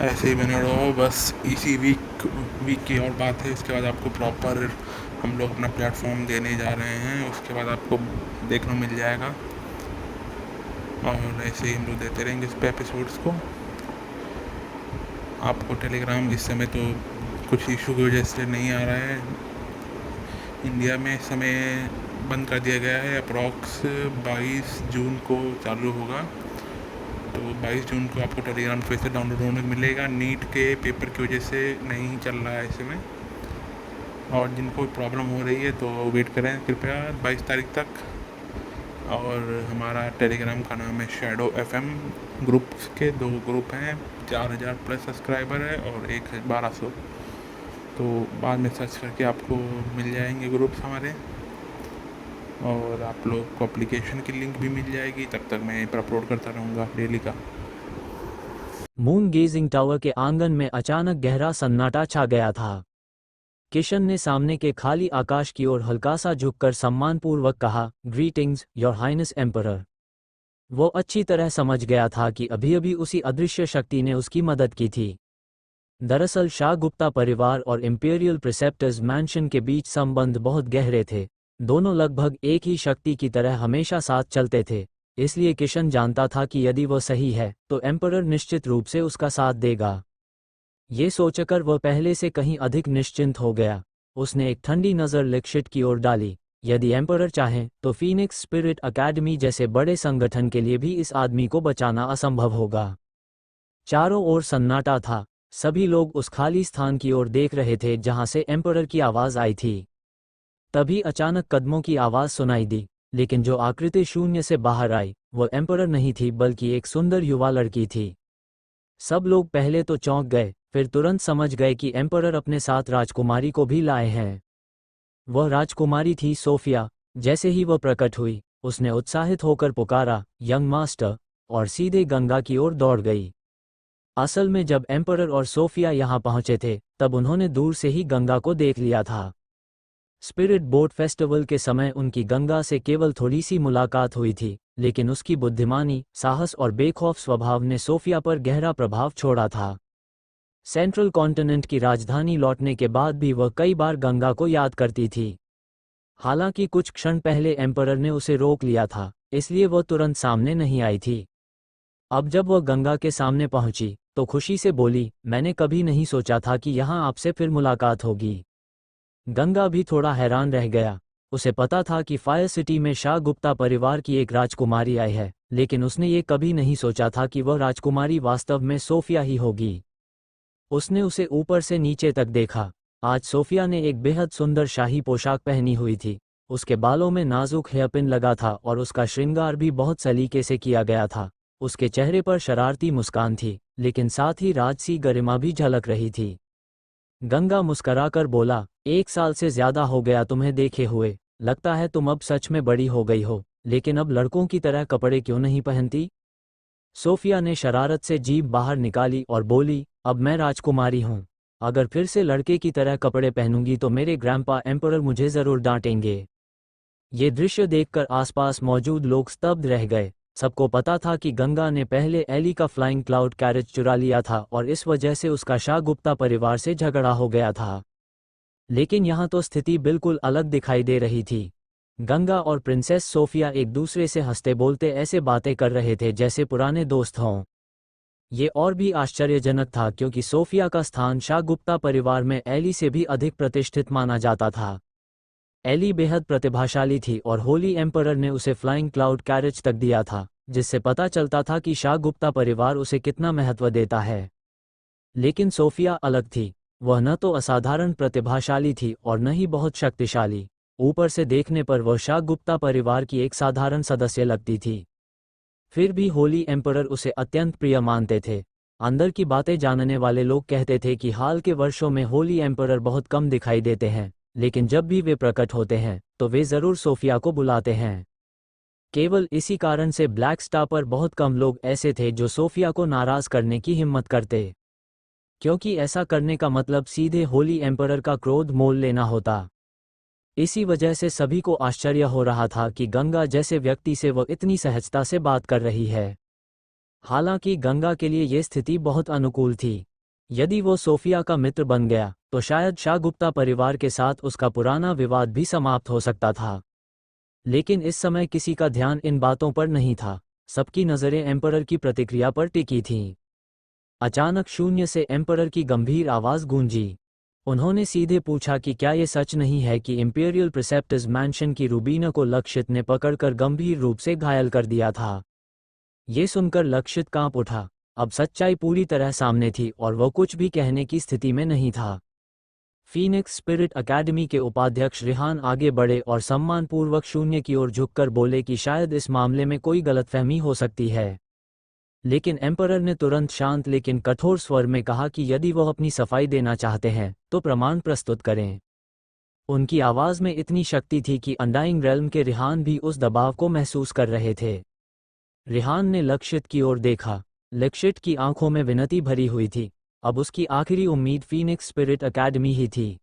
ऐसे ही बने रहो बस। इसी वीक की और बात है, इसके बाद आपको प्रॉपर हम लोग अपना प्लेटफॉर्म देने जा रहे हैं, उसके बाद आपको देखने मिल जाएगा। और ऐसे ही हम लोग देते रहेंगे इस पे एपिसोड्स को। आपको टेलीग्राम इस समय तो कुछ इशू की वजह से नहीं आ रहा है, इंडिया में इस समय बंद कर दिया गया है। अप्रॉक्स 22 जून को चालू होगा, तो 22 जून को आपको टेलीग्राम फिर से डाउनलोड होने को मिलेगा। नीट के पेपर की वजह से नहीं चल रहा है इस समय, और जिनको प्रॉब्लम हो रही है तो वेट करें कृपया 22 तारीख तक। और हमारा टेलीग्राम का नाम है शैडो एफएम। ग्रुप्स के 2 ग्रुप हैं, 4000 प्लस सब्सक्राइबर है और एक है 1200। तो बाद में सर्च करके आपको मिल जाएंगे ग्रुप्स हमारे, और आप लोग को एप्लीकेशन की लिंक भी मिल जाएगी। तब तक मैं यहीं पर अपलोड करता रहूँगा डेली का। मून गेजिंग टावर के आंगन में अचानक गहरा सन्नाटा छा गया था। किशन ने सामने के खाली आकाश की ओर हल्का सा झुककर सम्मानपूर्वक कहा, ग्रीटिंग्स योर हाइनेस एम्परर। वो अच्छी तरह समझ गया था कि अभी अभी उसी अदृश्य शक्ति ने उसकी मदद की थी। दरअसल शाह गुप्ता परिवार और इंपीरियल प्रिसेप्टर्स मैंशन के बीच संबंध बहुत गहरे थे। दोनों लगभग एक ही शक्ति की तरह हमेशा साथ चलते थे। इसलिए किशन जानता था कि यदि वह सही है तो एम्परर निश्चित रूप से उसका साथ देगा। ये सोचकर वह पहले से कहीं अधिक निश्चिंत हो गया। उसने एक ठंडी नज़र लिक्शिट की ओर डाली। यदि एम्परर चाहें तो फीनिक्स स्पिरिट अकेडमी जैसे बड़े संगठन के लिए भी इस आदमी को बचाना असंभव होगा। चारों ओर सन्नाटा था। सभी लोग उस खाली स्थान की ओर देख रहे थे जहां से एम्परर की आवाज आई थी। तभी अचानक कदमों की आवाज सुनाई दी, लेकिन जो आकृति शून्य से बाहर आई वो एम्परर नहीं थी बल्कि एक सुंदर युवा लड़की थी। सब लोग पहले तो चौंक गए, फिर तुरंत समझ गए कि एम्परर अपने साथ राजकुमारी को भी लाए हैं। वह राजकुमारी थी सोफिया। जैसे ही वह प्रकट हुई उसने उत्साहित होकर पुकारा, यंग मास्टर, और सीधे गंगा की ओर दौड़ गई। असल में जब एम्परर और सोफिया यहाँ पहुंचे थे तब उन्होंने दूर से ही गंगा को देख लिया था। स्पिरिट बोट फेस्टिवल के समय उनकी गंगा से केवल थोड़ी सी मुलाकात हुई थी, लेकिन उसकी बुद्धिमानी, साहस और बेखौफ स्वभाव ने सोफिया पर गहरा प्रभाव छोड़ा था। सेंट्रल कॉन्टिनेंट की राजधानी लौटने के बाद भी वह कई बार गंगा को याद करती थी। हालांकि कुछ क्षण पहले एम्परर ने उसे रोक लिया था, इसलिए वह तुरंत सामने नहीं आई थी। अब जब वह गंगा के सामने पहुंची तो खुशी से बोली, मैंने कभी नहीं सोचा था कि यहाँ आपसे फिर मुलाकात होगी। गंगा भी थोड़ा हैरान रह गया। उसे पता था कि फायर सिटी में शाह गुप्ता परिवार की एक राजकुमारी आई है, लेकिन उसने ये कभी नहीं सोचा था कि वह राजकुमारी वास्तव में सोफिया ही होगी। उसने उसे ऊपर से नीचे तक देखा। आज सोफिया ने एक बेहद सुंदर शाही पोशाक पहनी हुई थी। उसके बालों में नाजुक हेयरपिन लगा था और उसका श्रृंगार भी बहुत सलीके से किया गया था। उसके चेहरे पर शरारती मुस्कान थी, लेकिन साथ ही राजसी गरिमा भी झलक रही थी। गंगा मुस्कराकर बोला, 1 साल से ज्यादा हो गया तुम्हें देखे हुए। लगता है तुम अब सच में बड़ी हो गई हो, लेकिन अब लड़कों की तरह कपड़े क्यों नहीं पहनती? सोफिया ने शरारत से जीभ बाहर निकाली और बोली, अब मैं राजकुमारी हूँ। अगर फिर से लड़के की तरह कपड़े पहनूंगी तो मेरे ग्रैंडपा एम्परर मुझे जरूर डांटेंगे। ये दृश्य देखकर आसपास मौजूद लोग स्तब्ध रह गए। सबको पता था कि गंगा ने पहले एली का फ्लाइंग क्लाउड कैरेज चुरा लिया था और इस वजह से उसका शाह गुप्ता परिवार से झगड़ा हो गया था। लेकिन यहाँ तो स्थिति बिल्कुल अलग दिखाई दे रही थी। गंगा और प्रिंसेस सोफिया एक दूसरे से हंसते बोलते ऐसे बातें कर रहे थे जैसे पुराने दोस्त हों। ये और भी आश्चर्यजनक था क्योंकि सोफिया का स्थान शाह गुप्ता परिवार में एली से भी अधिक प्रतिष्ठित माना जाता था। एली बेहद प्रतिभाशाली थी और होली एम्परर ने उसे फ्लाइंग क्लाउड कैरेज तक दिया था, जिससे पता चलता था कि शाह गुप्ता परिवार उसे कितना महत्व देता है। लेकिन सोफिया अलग थी। वह न तो असाधारण प्रतिभाशाली थी और न ही बहुत शक्तिशाली। ऊपर से देखने पर वह शाह गुप्ता परिवार की एक साधारण सदस्य लगती थी। फिर भी होली एम्परर उसे अत्यंत प्रिय मानते थे। अंदर की बातें जानने वाले लोग कहते थे कि हाल के वर्षों में होली एम्परर बहुत कम दिखाई देते हैं, लेकिन जब भी वे प्रकट होते हैं तो वे जरूर सोफिया को बुलाते हैं। केवल इसी कारण से ब्लैक स्टार पर बहुत कम लोग ऐसे थे जो सोफिया को नाराज करने की हिम्मत करते, क्योंकि ऐसा करने का मतलब सीधे होली एम्परर का क्रोध मोल लेना होता। इसी वजह से सभी को आश्चर्य हो रहा था कि गंगा जैसे व्यक्ति से वह इतनी सहजता से बात कर रही है। हालांकि गंगा के लिए ये स्थिति बहुत अनुकूल थी। यदि वो सोफिया का मित्र बन गया तो शायद शाहगुप्ता परिवार के साथ उसका पुराना विवाद भी समाप्त हो सकता था। लेकिन इस समय किसी का ध्यान इन बातों पर नहीं था। सबकी नज़रें एम्परर की प्रतिक्रिया पर टिकी थीं। अचानक शून्य से एम्परर की गंभीर आवाज़ गूंजी। उन्होंने सीधे पूछा कि क्या ये सच नहीं है कि इंपीरियल प्रिसेप्टर्स मैंशन की रूबीना को लक्षित ने पकड़कर गंभीर रूप से घायल कर दिया था। ये सुनकर लक्षित कांप उठा। अब सच्चाई पूरी तरह सामने थी और वो कुछ भी कहने की स्थिति में नहीं था। फीनिक्स स्पिरिट अकेडमी के उपाध्यक्ष रिहान आगे बढ़े और सम्मानपूर्वक शून्य की ओर झुककर बोले कि शायद इस मामले में कोई गलतफहमी हो सकती है। लेकिन एम्परर ने तुरंत शांत लेकिन कठोर स्वर में कहा कि यदि वह अपनी सफाई देना चाहते हैं तो प्रमाण प्रस्तुत करें। उनकी आवाज़ में इतनी शक्ति थी कि अनडाइंग रेल्म के रिहान भी उस दबाव को महसूस कर रहे थे। रिहान ने लक्षित की ओर देखा। लक्षित की आंखों में विनती भरी हुई थी। अब उसकी आखिरी उम्मीद फीनिक्स स्पिरिट अकेडमी ही थी।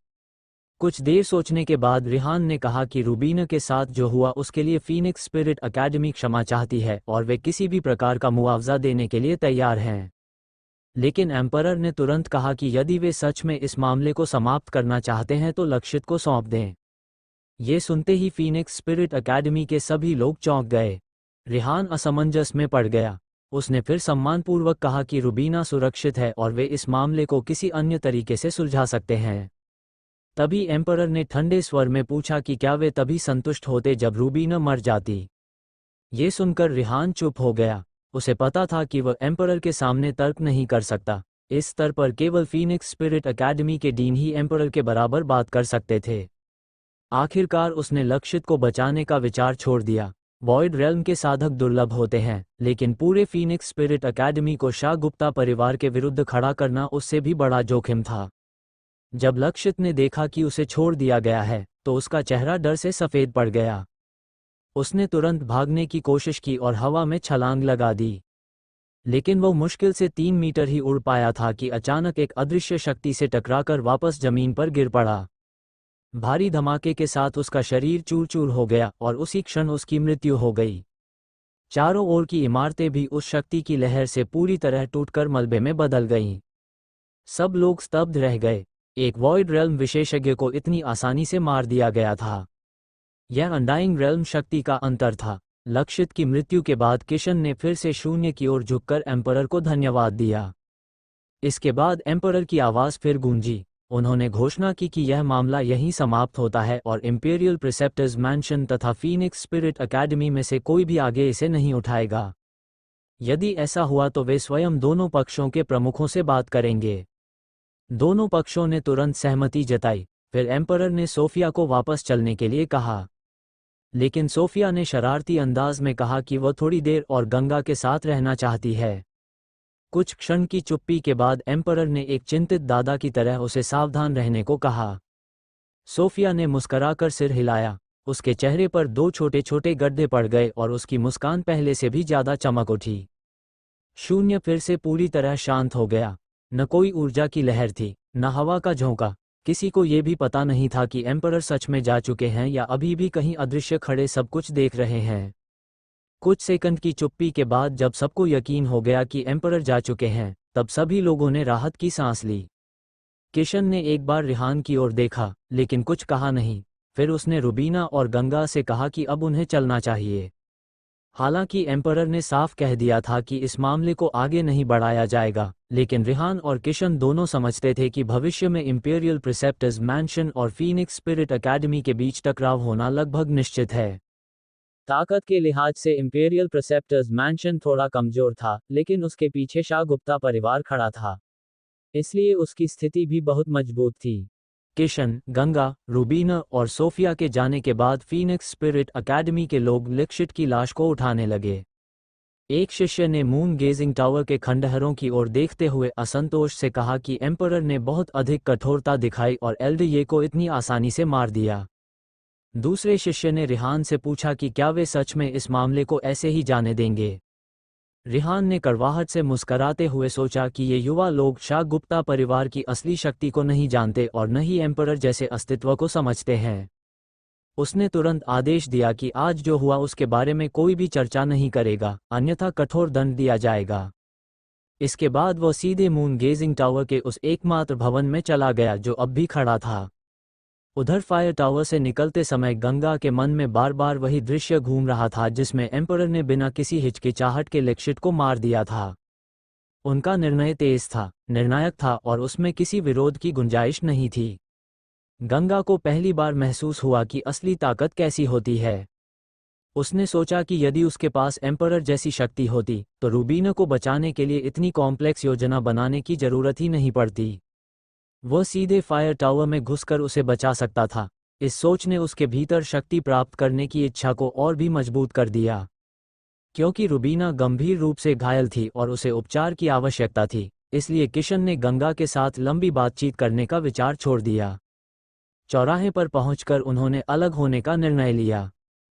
कुछ देर सोचने के बाद रिहान ने कहा कि रूबीना के साथ जो हुआ उसके लिए फीनिक्स स्पिरिट अकेडमी क्षमा चाहती है और वे किसी भी प्रकार का मुआवजा देने के लिए तैयार हैं। लेकिन एम्परर ने तुरंत कहा कि यदि वे सच में इस मामले को समाप्त करना चाहते हैं तो लक्षित को सौंप दें। ये सुनते ही फीनिक्स स्पिरिट अकेडमी के सभी लोग चौंक गए। रिहान असमंजस में पड़ गया। उसने फिर सम्मानपूर्वक कहा कि रूबीना सुरक्षित है और वे इस मामले को किसी अन्य तरीके से सुलझा सकते हैं। तभी एम्परर ने ठंडे स्वर में पूछा कि क्या वे तभी संतुष्ट होते जब रूबीना मर जाती। ये सुनकर रिहान चुप हो गया। उसे पता था कि वह एम्परर के सामने तर्क नहीं कर सकता। इस स्तर पर केवल फीनिक्स स्पिरिट अकेडमी के डीन ही एम्परर के बराबर बात कर सकते थे। आखिरकार उसने लक्षित को बचाने का विचार छोड़ दिया। वॉइड रेल्म के साधक दुर्लभ होते हैं, लेकिन पूरे फीनिक्स स्पिरिट अकेडमी को शाहगुप्ता परिवार के विरुद्ध खड़ा करना उससे भी बड़ा जोखिम था। जब लक्षित ने देखा कि उसे छोड़ दिया गया है तो उसका चेहरा डर से सफ़ेद पड़ गया। उसने तुरंत भागने की कोशिश की और हवा में छलांग लगा दी। लेकिन वो मुश्किल से 3 मीटर ही उड़ पाया था कि अचानक एक अदृश्य शक्ति से टकराकर वापस जमीन पर गिर पड़ा। भारी धमाके के साथ उसका शरीर चूर चूर हो गया और उसी क्षण उसकी मृत्यु हो गई। चारों ओर की इमारतें भी उस शक्ति की लहर से पूरी तरह टूटकर मलबे में बदल गईं। सब लोग स्तब्ध रह गए। एक वॉइड रेल्म विशेषज्ञ को इतनी आसानी से मार दिया गया था। यह अनडाइंग रेल्म शक्ति का अंतर था। लक्षित की मृत्यु के बाद किशन ने फिर से शून्य की ओर झुककर एम्परर को धन्यवाद दिया। इसके बाद एम्परर की आवाज़ फिर गूंजी। उन्होंने घोषणा की कि यह मामला यहीं समाप्त होता है और इंपीरियल प्रिसेप्टर्स मैंशन तथा फीनिक्स स्पिरिट अकेडमी में से कोई भी आगे इसे नहीं उठाएगा। यदि ऐसा हुआ तो वे स्वयं दोनों पक्षों के प्रमुखों से बात करेंगे। दोनों पक्षों ने तुरंत सहमति जताई। फिर एम्परर ने सोफिया को वापस चलने के लिए कहा। लेकिन सोफिया ने शरारती अंदाज में कहा कि वह थोड़ी देर और गंगा के साथ रहना चाहती है। कुछ क्षण की चुप्पी के बाद एम्परर ने एक चिंतित दादा की तरह उसे सावधान रहने को कहा। सोफिया ने मुस्कराकर सिर हिलाया। उसके चेहरे पर 2 छोटे छोटे गड्ढे पड़ गए और उसकी मुस्कान पहले से भी ज्यादा चमक उठी। शून्य फिर से पूरी तरह शांत हो गया। न कोई ऊर्जा की लहर थी, न हवा का झोंका। किसी को ये भी पता नहीं था कि एम्परर सच में जा चुके हैं या अभी भी कहीं अदृश्य खड़े सब कुछ देख रहे हैं। कुछ सेकंड की चुप्पी के बाद जब सबको यकीन हो गया कि एम्परर जा चुके हैं, तब सभी लोगों ने राहत की सांस ली। किशन ने एक बार रिहान की ओर देखा, लेकिन कुछ कहा नहीं। फिर उसने रूबीना और गंगा से कहा कि अब उन्हें चलना चाहिए। हालांकि एम्परर ने साफ कह दिया था कि इस मामले को आगे नहीं बढ़ाया जाएगा, लेकिन रिहान और किशन दोनों समझते थे कि भविष्य में इंपीरियल प्रिसेप्टर्स मैंशन और फीनिक्स स्पिरिट अकेडमी के बीच टकराव होना लगभग निश्चित है। ताकत के लिहाज से इंपीरियल प्रिसेप्टर्स मैंशन थोड़ा कमजोर था, लेकिन उसके पीछे शाहगुप्ता परिवार खड़ा था, इसलिए उसकी स्थिति भी बहुत मजबूत थी। किशन, गंगा, रूबीना और सोफिया के जाने के बाद फीनिक्स स्पिरिट अकेडमी के लोग लक्षित की लाश को उठाने लगे। एक शिष्य ने मून गेजिंग टावर के खंडहरों की ओर देखते हुए असंतोष से कहा कि एम्परर ने बहुत अधिक कठोरता दिखाई और एल्डये को इतनी आसानी से मार दिया। दूसरे शिष्य ने रिहान से पूछा कि क्या वे सच में इस मामले को ऐसे ही जाने देंगे। रिहान ने कड़वाहट से मुस्कराते हुए सोचा कि ये युवा लोग शाहगुप्ता परिवार की असली शक्ति को नहीं जानते और न ही एम्परर जैसे अस्तित्व को समझते हैं। उसने तुरंत आदेश दिया कि आज जो हुआ उसके बारे में कोई भी चर्चा नहीं करेगा, अन्यथा कठोर दंड दिया जाएगा। इसके बाद वह सीधे मून गेजिंग टावर के उस एकमात्र भवन में चला गया जो अब भी खड़ा था। उधर फायर टावर से निकलते समय गंगा के मन में बार बार वही दृश्य घूम रहा था जिसमें एम्परर ने बिना किसी हिचकिचाहट के लिक्शिट को मार दिया था। उनका निर्णय तेज था, निर्णायक था और उसमें किसी विरोध की गुंजाइश नहीं थी। गंगा को पहली बार महसूस हुआ कि असली ताकत कैसी होती है। उसने सोचा कि यदि उसके पास एम्परर जैसी शक्ति होती तो रूबीना को बचाने के लिए इतनी कॉम्प्लेक्स योजना बनाने की जरूरत ही नहीं पड़ती। वह सीधे फायर टावर में घुसकर उसे बचा सकता था। इस सोच ने उसके भीतर शक्ति प्राप्त करने की इच्छा को और भी मजबूत कर दिया। क्योंकि रूबीना गंभीर रूप से घायल थी और उसे उपचार की आवश्यकता थी, इसलिए किशन ने गंगा के साथ लंबी बातचीत करने का विचार छोड़ दिया। चौराहे पर पहुंचकर उन्होंने अलग होने का निर्णय लिया।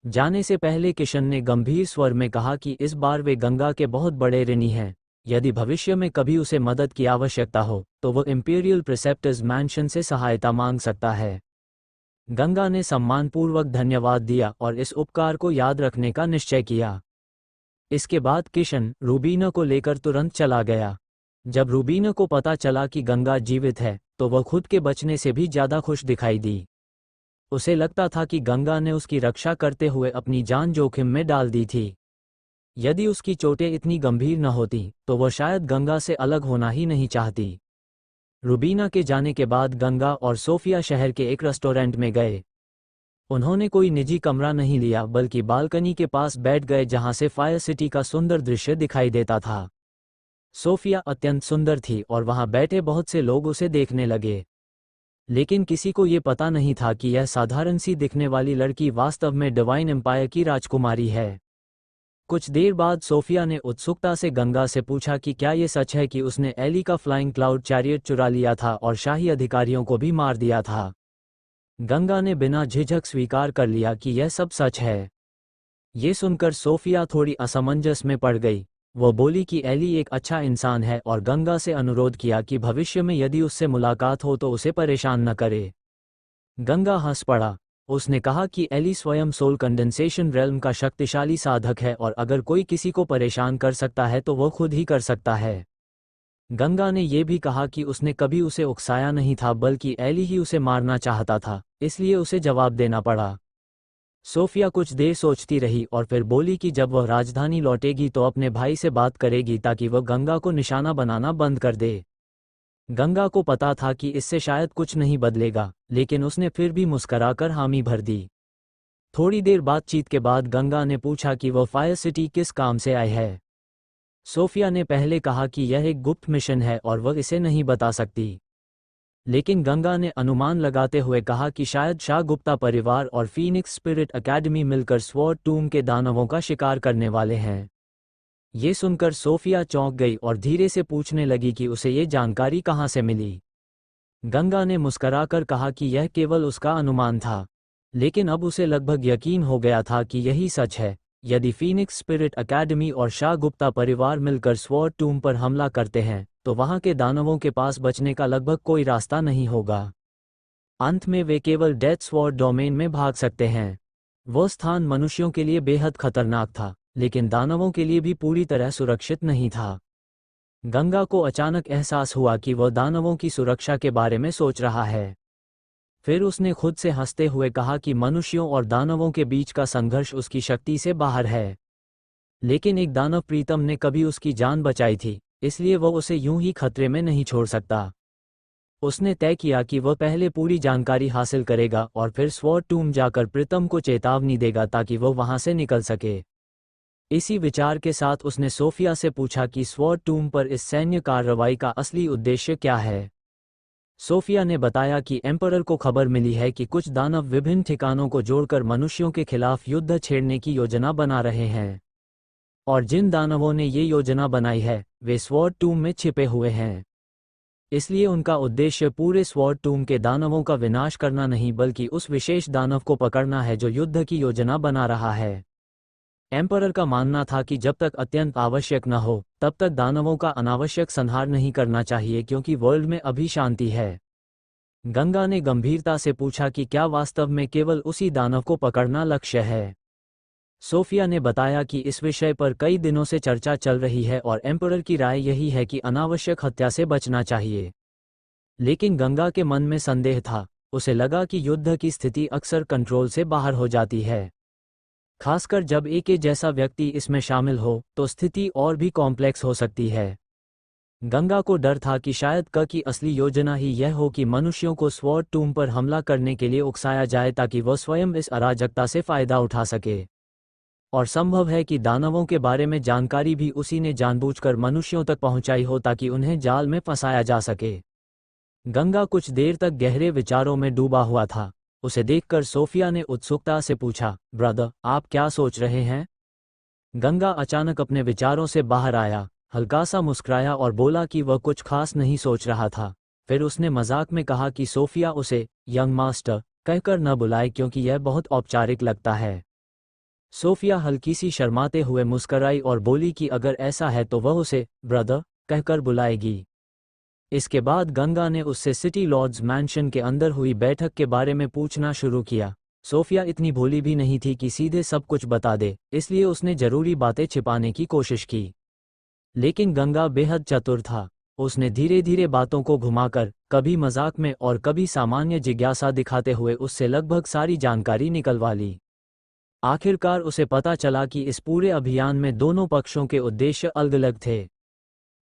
जाने से पहले किशन ने गंभीर स्वर में कहा कि इस बार वे गंगा के बहुत बड़े ऋणी हैं। यदि भविष्य में कभी उसे मदद की आवश्यकता हो तो वह इंपीरियल प्रिसेप्टर्स मैंशन से सहायता मांग सकता है। गंगा ने सम्मानपूर्वक धन्यवाद दिया और इस उपकार को याद रखने का निश्चय किया। इसके बाद किशन रूबीना को लेकर तुरंत चला गया। जब रूबीना को पता चला कि गंगा जीवित है तो वह खुद के बचने से भी ज्यादा खुश दिखाई दी। उसे लगता था कि गंगा ने उसकी रक्षा करते हुए अपनी जान जोखिम में डाल दी थी। यदि उसकी चोटें इतनी गंभीर न होती तो वह शायद गंगा से अलग होना ही नहीं चाहती। रूबीना के जाने के बाद गंगा और सोफिया शहर के एक रेस्टोरेंट में गए। उन्होंने कोई निजी कमरा नहीं लिया बल्कि बालकनी के पास बैठ गए जहां से फायर सिटी का सुंदर दृश्य दिखाई देता था। सोफिया अत्यंत सुंदर थी और वहां बैठे बहुत से लोग उसे देखने लगे, लेकिन किसी को ये पता नहीं था कि यह साधारण सी दिखने वाली लड़की वास्तव में डिवाइन एम्पायर की राजकुमारी है। कुछ देर बाद सोफिया ने उत्सुकता से गंगा से पूछा कि क्या ये सच है कि उसने एली का फ्लाइंग क्लाउड चैरियट चुरा लिया था और शाही अधिकारियों को भी मार दिया था। गंगा ने बिना झिझक स्वीकार कर लिया कि यह सब सच है। ये सुनकर सोफिया थोड़ी असमंजस में पड़ गई। वह बोली कि एली एक अच्छा इंसान है और गंगा से अनुरोध किया कि भविष्य में यदि उससे मुलाकात हो तो उसे परेशान न करे। गंगा हंस पड़ा। उसने कहा कि एली स्वयं सोल कंडेंसेशन रेल्म का शक्तिशाली साधक है और अगर कोई किसी को परेशान कर सकता है तो वह खुद ही कर सकता है। गंगा ने यह भी कहा कि उसने कभी उसे उकसाया नहीं था बल्कि एली ही उसे मारना चाहता था, इसलिए उसे जवाब देना पड़ा। सोफिया कुछ देर सोचती रही और फिर बोली कि जब वह राजधानी लौटेगी तो अपने भाई से बात करेगी ताकि वह गंगा को निशाना बनाना बंद कर दे। गंगा को पता था कि इससे शायद कुछ नहीं बदलेगा, लेकिन उसने फिर भी मुस्कराकर हामी भर दी। थोड़ी देर बातचीत के बाद गंगा ने पूछा कि वह फायर सिटी किस काम से आई है। सोफिया ने पहले कहा कि यह एक गुप्त मिशन है और वह इसे नहीं बता सकती, लेकिन गंगा ने अनुमान लगाते हुए कहा कि शायद शाह गुप्ता परिवार और फीनिक्स स्पिरिट एकेडमी मिलकर स्वॉर्ड टूम के दानवों का शिकार करने वाले हैं। ये सुनकर सोफिया चौंक गई और धीरे से पूछने लगी कि उसे ये जानकारी कहाँ से मिली। गंगा ने मुस्कराकर कहा कि यह केवल उसका अनुमान था, लेकिन अब उसे लगभग यकीन हो गया था कि यही सच है। यदि फीनिक्स स्पिरिट एकेडमी और शाह गुप्ता परिवार मिलकर स्वॉर्ड टूम पर हमला करते हैं तो वहां के दानवों के पास बचने का लगभग कोई रास्ता नहीं होगा। अंत में वे केवल डेथ स्वॉर्ड डोमेन में भाग सकते हैं। वह स्थान मनुष्यों के लिए बेहद खतरनाक था, लेकिन दानवों के लिए भी पूरी तरह सुरक्षित नहीं था। गंगा को अचानक एहसास हुआ कि वह दानवों की सुरक्षा के बारे में सोच रहा है। फिर उसने खुद से हंसते हुए कहा कि मनुष्यों और दानवों के बीच का संघर्ष उसकी शक्ति से बाहर है, लेकिन एक दानव प्रीतम ने कभी उसकी जान बचाई थी, इसलिए वह उसे यूं ही खतरे में नहीं छोड़ सकता। उसने तय किया कि वह पहले पूरी जानकारी हासिल करेगा और फिर स्वॉर्ड टूम जाकर प्रीतम को चेतावनी देगा ताकि वह वहां से निकल सके। इसी विचार के साथ उसने सोफिया से पूछा कि स्वॉर्ड टूम पर इस सैन्य कार्रवाई का असली उद्देश्य क्या है। सोफिया ने बताया कि एम्परर को खबर मिली है कि कुछ दानव विभिन्न ठिकानों को जोड़कर मनुष्यों के खिलाफ युद्ध छेड़ने की योजना बना रहे हैं, और जिन दानवों ने ये योजना बनाई है वे स्वॉर्ड टूम में छिपे हुए हैं। इसलिए उनका उद्देश्य पूरे स्वॉर्ड टूम के दानवों का विनाश करना नहीं बल्कि उस विशेष दानव को पकड़ना है जो युद्ध की योजना बना रहा है। एम्परर का मानना था कि जब तक अत्यंत आवश्यक न हो तब तक दानवों का अनावश्यक संहार नहीं करना चाहिए क्योंकि वर्ल्ड में अभी शांति है। गंगा ने गंभीरता से पूछा कि क्या वास्तव में केवल उसी दानव को पकड़ना लक्ष्य है। सोफिया ने बताया कि इस विषय पर कई दिनों से चर्चा चल रही है और एम्परर की राय यही है कि अनावश्यक हत्या से बचना चाहिए। लेकिन गंगा के मन में संदेह था। उसे लगा कि युद्ध की स्थिति अक्सर कंट्रोल से बाहर हो जाती है, खासकर जब एक जैसा व्यक्ति इसमें शामिल हो तो स्थिति और भी कॉम्प्लेक्स हो सकती है। गंगा को डर था कि शायद की असली योजना ही यह हो कि मनुष्यों को स्वॉर्ड टूम पर हमला करने के लिए उकसाया जाए ताकि वह स्वयं इस अराजकता से फायदा उठा सके। और संभव है कि दानवों के बारे में जानकारी भी उसी ने जानबूझकर मनुष्यों तक पहुंचाई हो ताकि उन्हें जाल में फंसाया जा सके। गंगा कुछ देर तक गहरे विचारों में डूबा हुआ था। उसे देखकर सोफिया ने उत्सुकता से पूछा, ब्रदर, आप क्या सोच रहे हैं? गंगा अचानक अपने विचारों से बाहर आया, हल्का सा मुस्कुराया और बोला कि वह कुछ खास नहीं सोच रहा था। फिर उसने मजाक में कहा कि सोफिया उसे यंग मास्टर कहकर न बुलाए क्योंकि यह बहुत औपचारिक लगता है। सोफिया हल्की सी शर्माते हुए मुस्कराई और बोली कि अगर ऐसा है तो वह उसे ब्रदर कहकर बुलाएगी। इसके बाद गंगा ने उससे सिटी लॉर्ड्स मैंशन के अंदर हुई बैठक के बारे में पूछना शुरू किया। सोफिया इतनी भोली भी नहीं थी कि सीधे सब कुछ बता दे, इसलिए उसने जरूरी बातें छिपाने की कोशिश की। लेकिन गंगा बेहद चतुर था। उसने धीरे धीरे बातों को घुमाकर, कभी मजाक में और कभी सामान्य जिज्ञासा दिखाते हुए उससे लगभग सारी जानकारी निकलवा ली। आखिरकार उसे पता चला कि इस पूरे अभियान में दोनों पक्षों के उद्देश्य अलग अलग थे।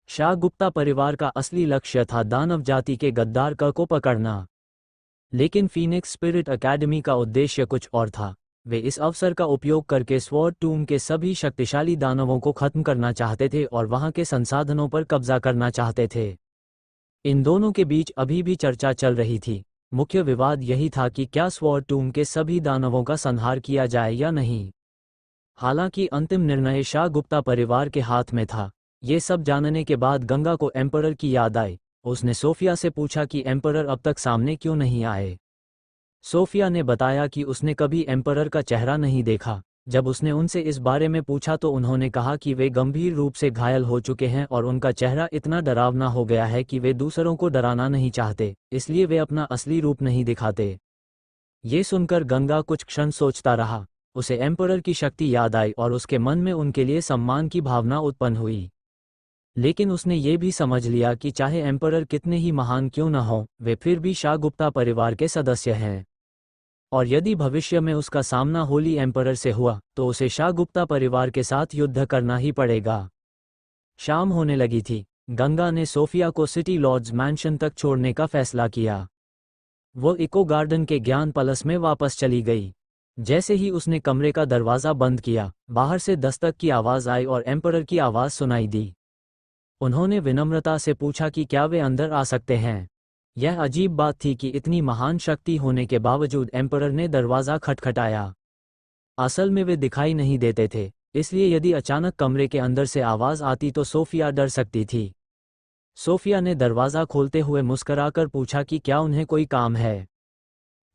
शाह गुप्ता परिवार का असली लक्ष्य था दानव जाति के गद्दार को पकड़ना, लेकिन फीनिक्स स्पिरिट एकेडमी का उद्देश्य कुछ और था। वे इस अवसर का उपयोग करके स्वॉर्ड टूम के सभी शक्तिशाली दानवों को खत्म करना चाहते थे और वहां के संसाधनों पर कब्जा करना चाहते थे। इन दोनों के बीच अभी भी चर्चा चल रही थी। मुख्य विवाद यही था कि क्या स्वॉर्ड टूम के सभी दानवों का संहार किया जाए या नहीं। हालांकि अंतिम निर्णय शाह गुप्ता परिवार के हाथ में था। ये सब जानने के बाद गंगा को एम्परर की याद आई। उसने सोफिया से पूछा कि एम्परर अब तक सामने क्यों नहीं आए। सोफिया ने बताया कि उसने कभी एम्परर का चेहरा नहीं देखा। जब उसने उनसे इस बारे में पूछा तो उन्होंने कहा कि वे गंभीर रूप से घायल हो चुके हैं और उनका चेहरा इतना डरावना हो गया है कि वे दूसरों को डराना नहीं चाहते, इसलिए वे अपना असली रूप नहीं दिखाते। ये सुनकर गंगा कुछ क्षण सोचता रहा। उसे एम्परर की शक्ति याद आई और उसके मन में उनके लिए सम्मान की भावना उत्पन्न हुई। लेकिन उसने ये भी समझ लिया कि चाहे एम्परर कितने ही महान क्यों न हों, वे फिर भी शाह गुप्ता परिवार के सदस्य हैं। और यदि भविष्य में उसका सामना होली एम्परर से हुआ तो उसे शाह गुप्ता परिवार के साथ युद्ध करना ही पड़ेगा। शाम होने लगी थी। गंगा ने सोफिया को सिटी लॉर्ड्स मैंशन तक छोड़ने का फैसला किया। वो इको गार्डन के ज्ञान पलस में वापस चली गई। जैसे ही उसने कमरे का दरवाज़ा बंद किया, बाहर से दस्तक की आवाज़ आई और एम्परर की आवाज़ सुनाई दी। उन्होंने विनम्रता से पूछा कि क्या वे अंदर आ सकते हैं। यह अजीब बात थी कि इतनी महान शक्ति होने के बावजूद एम्परर ने दरवाज़ा खटखटाया। असल में वे दिखाई नहीं देते थे, इसलिए यदि अचानक कमरे के अंदर से आवाज़ आती तो सोफिया डर सकती थी। सोफिया ने दरवाज़ा खोलते हुए मुस्कराकर पूछा कि क्या उन्हें कोई काम है।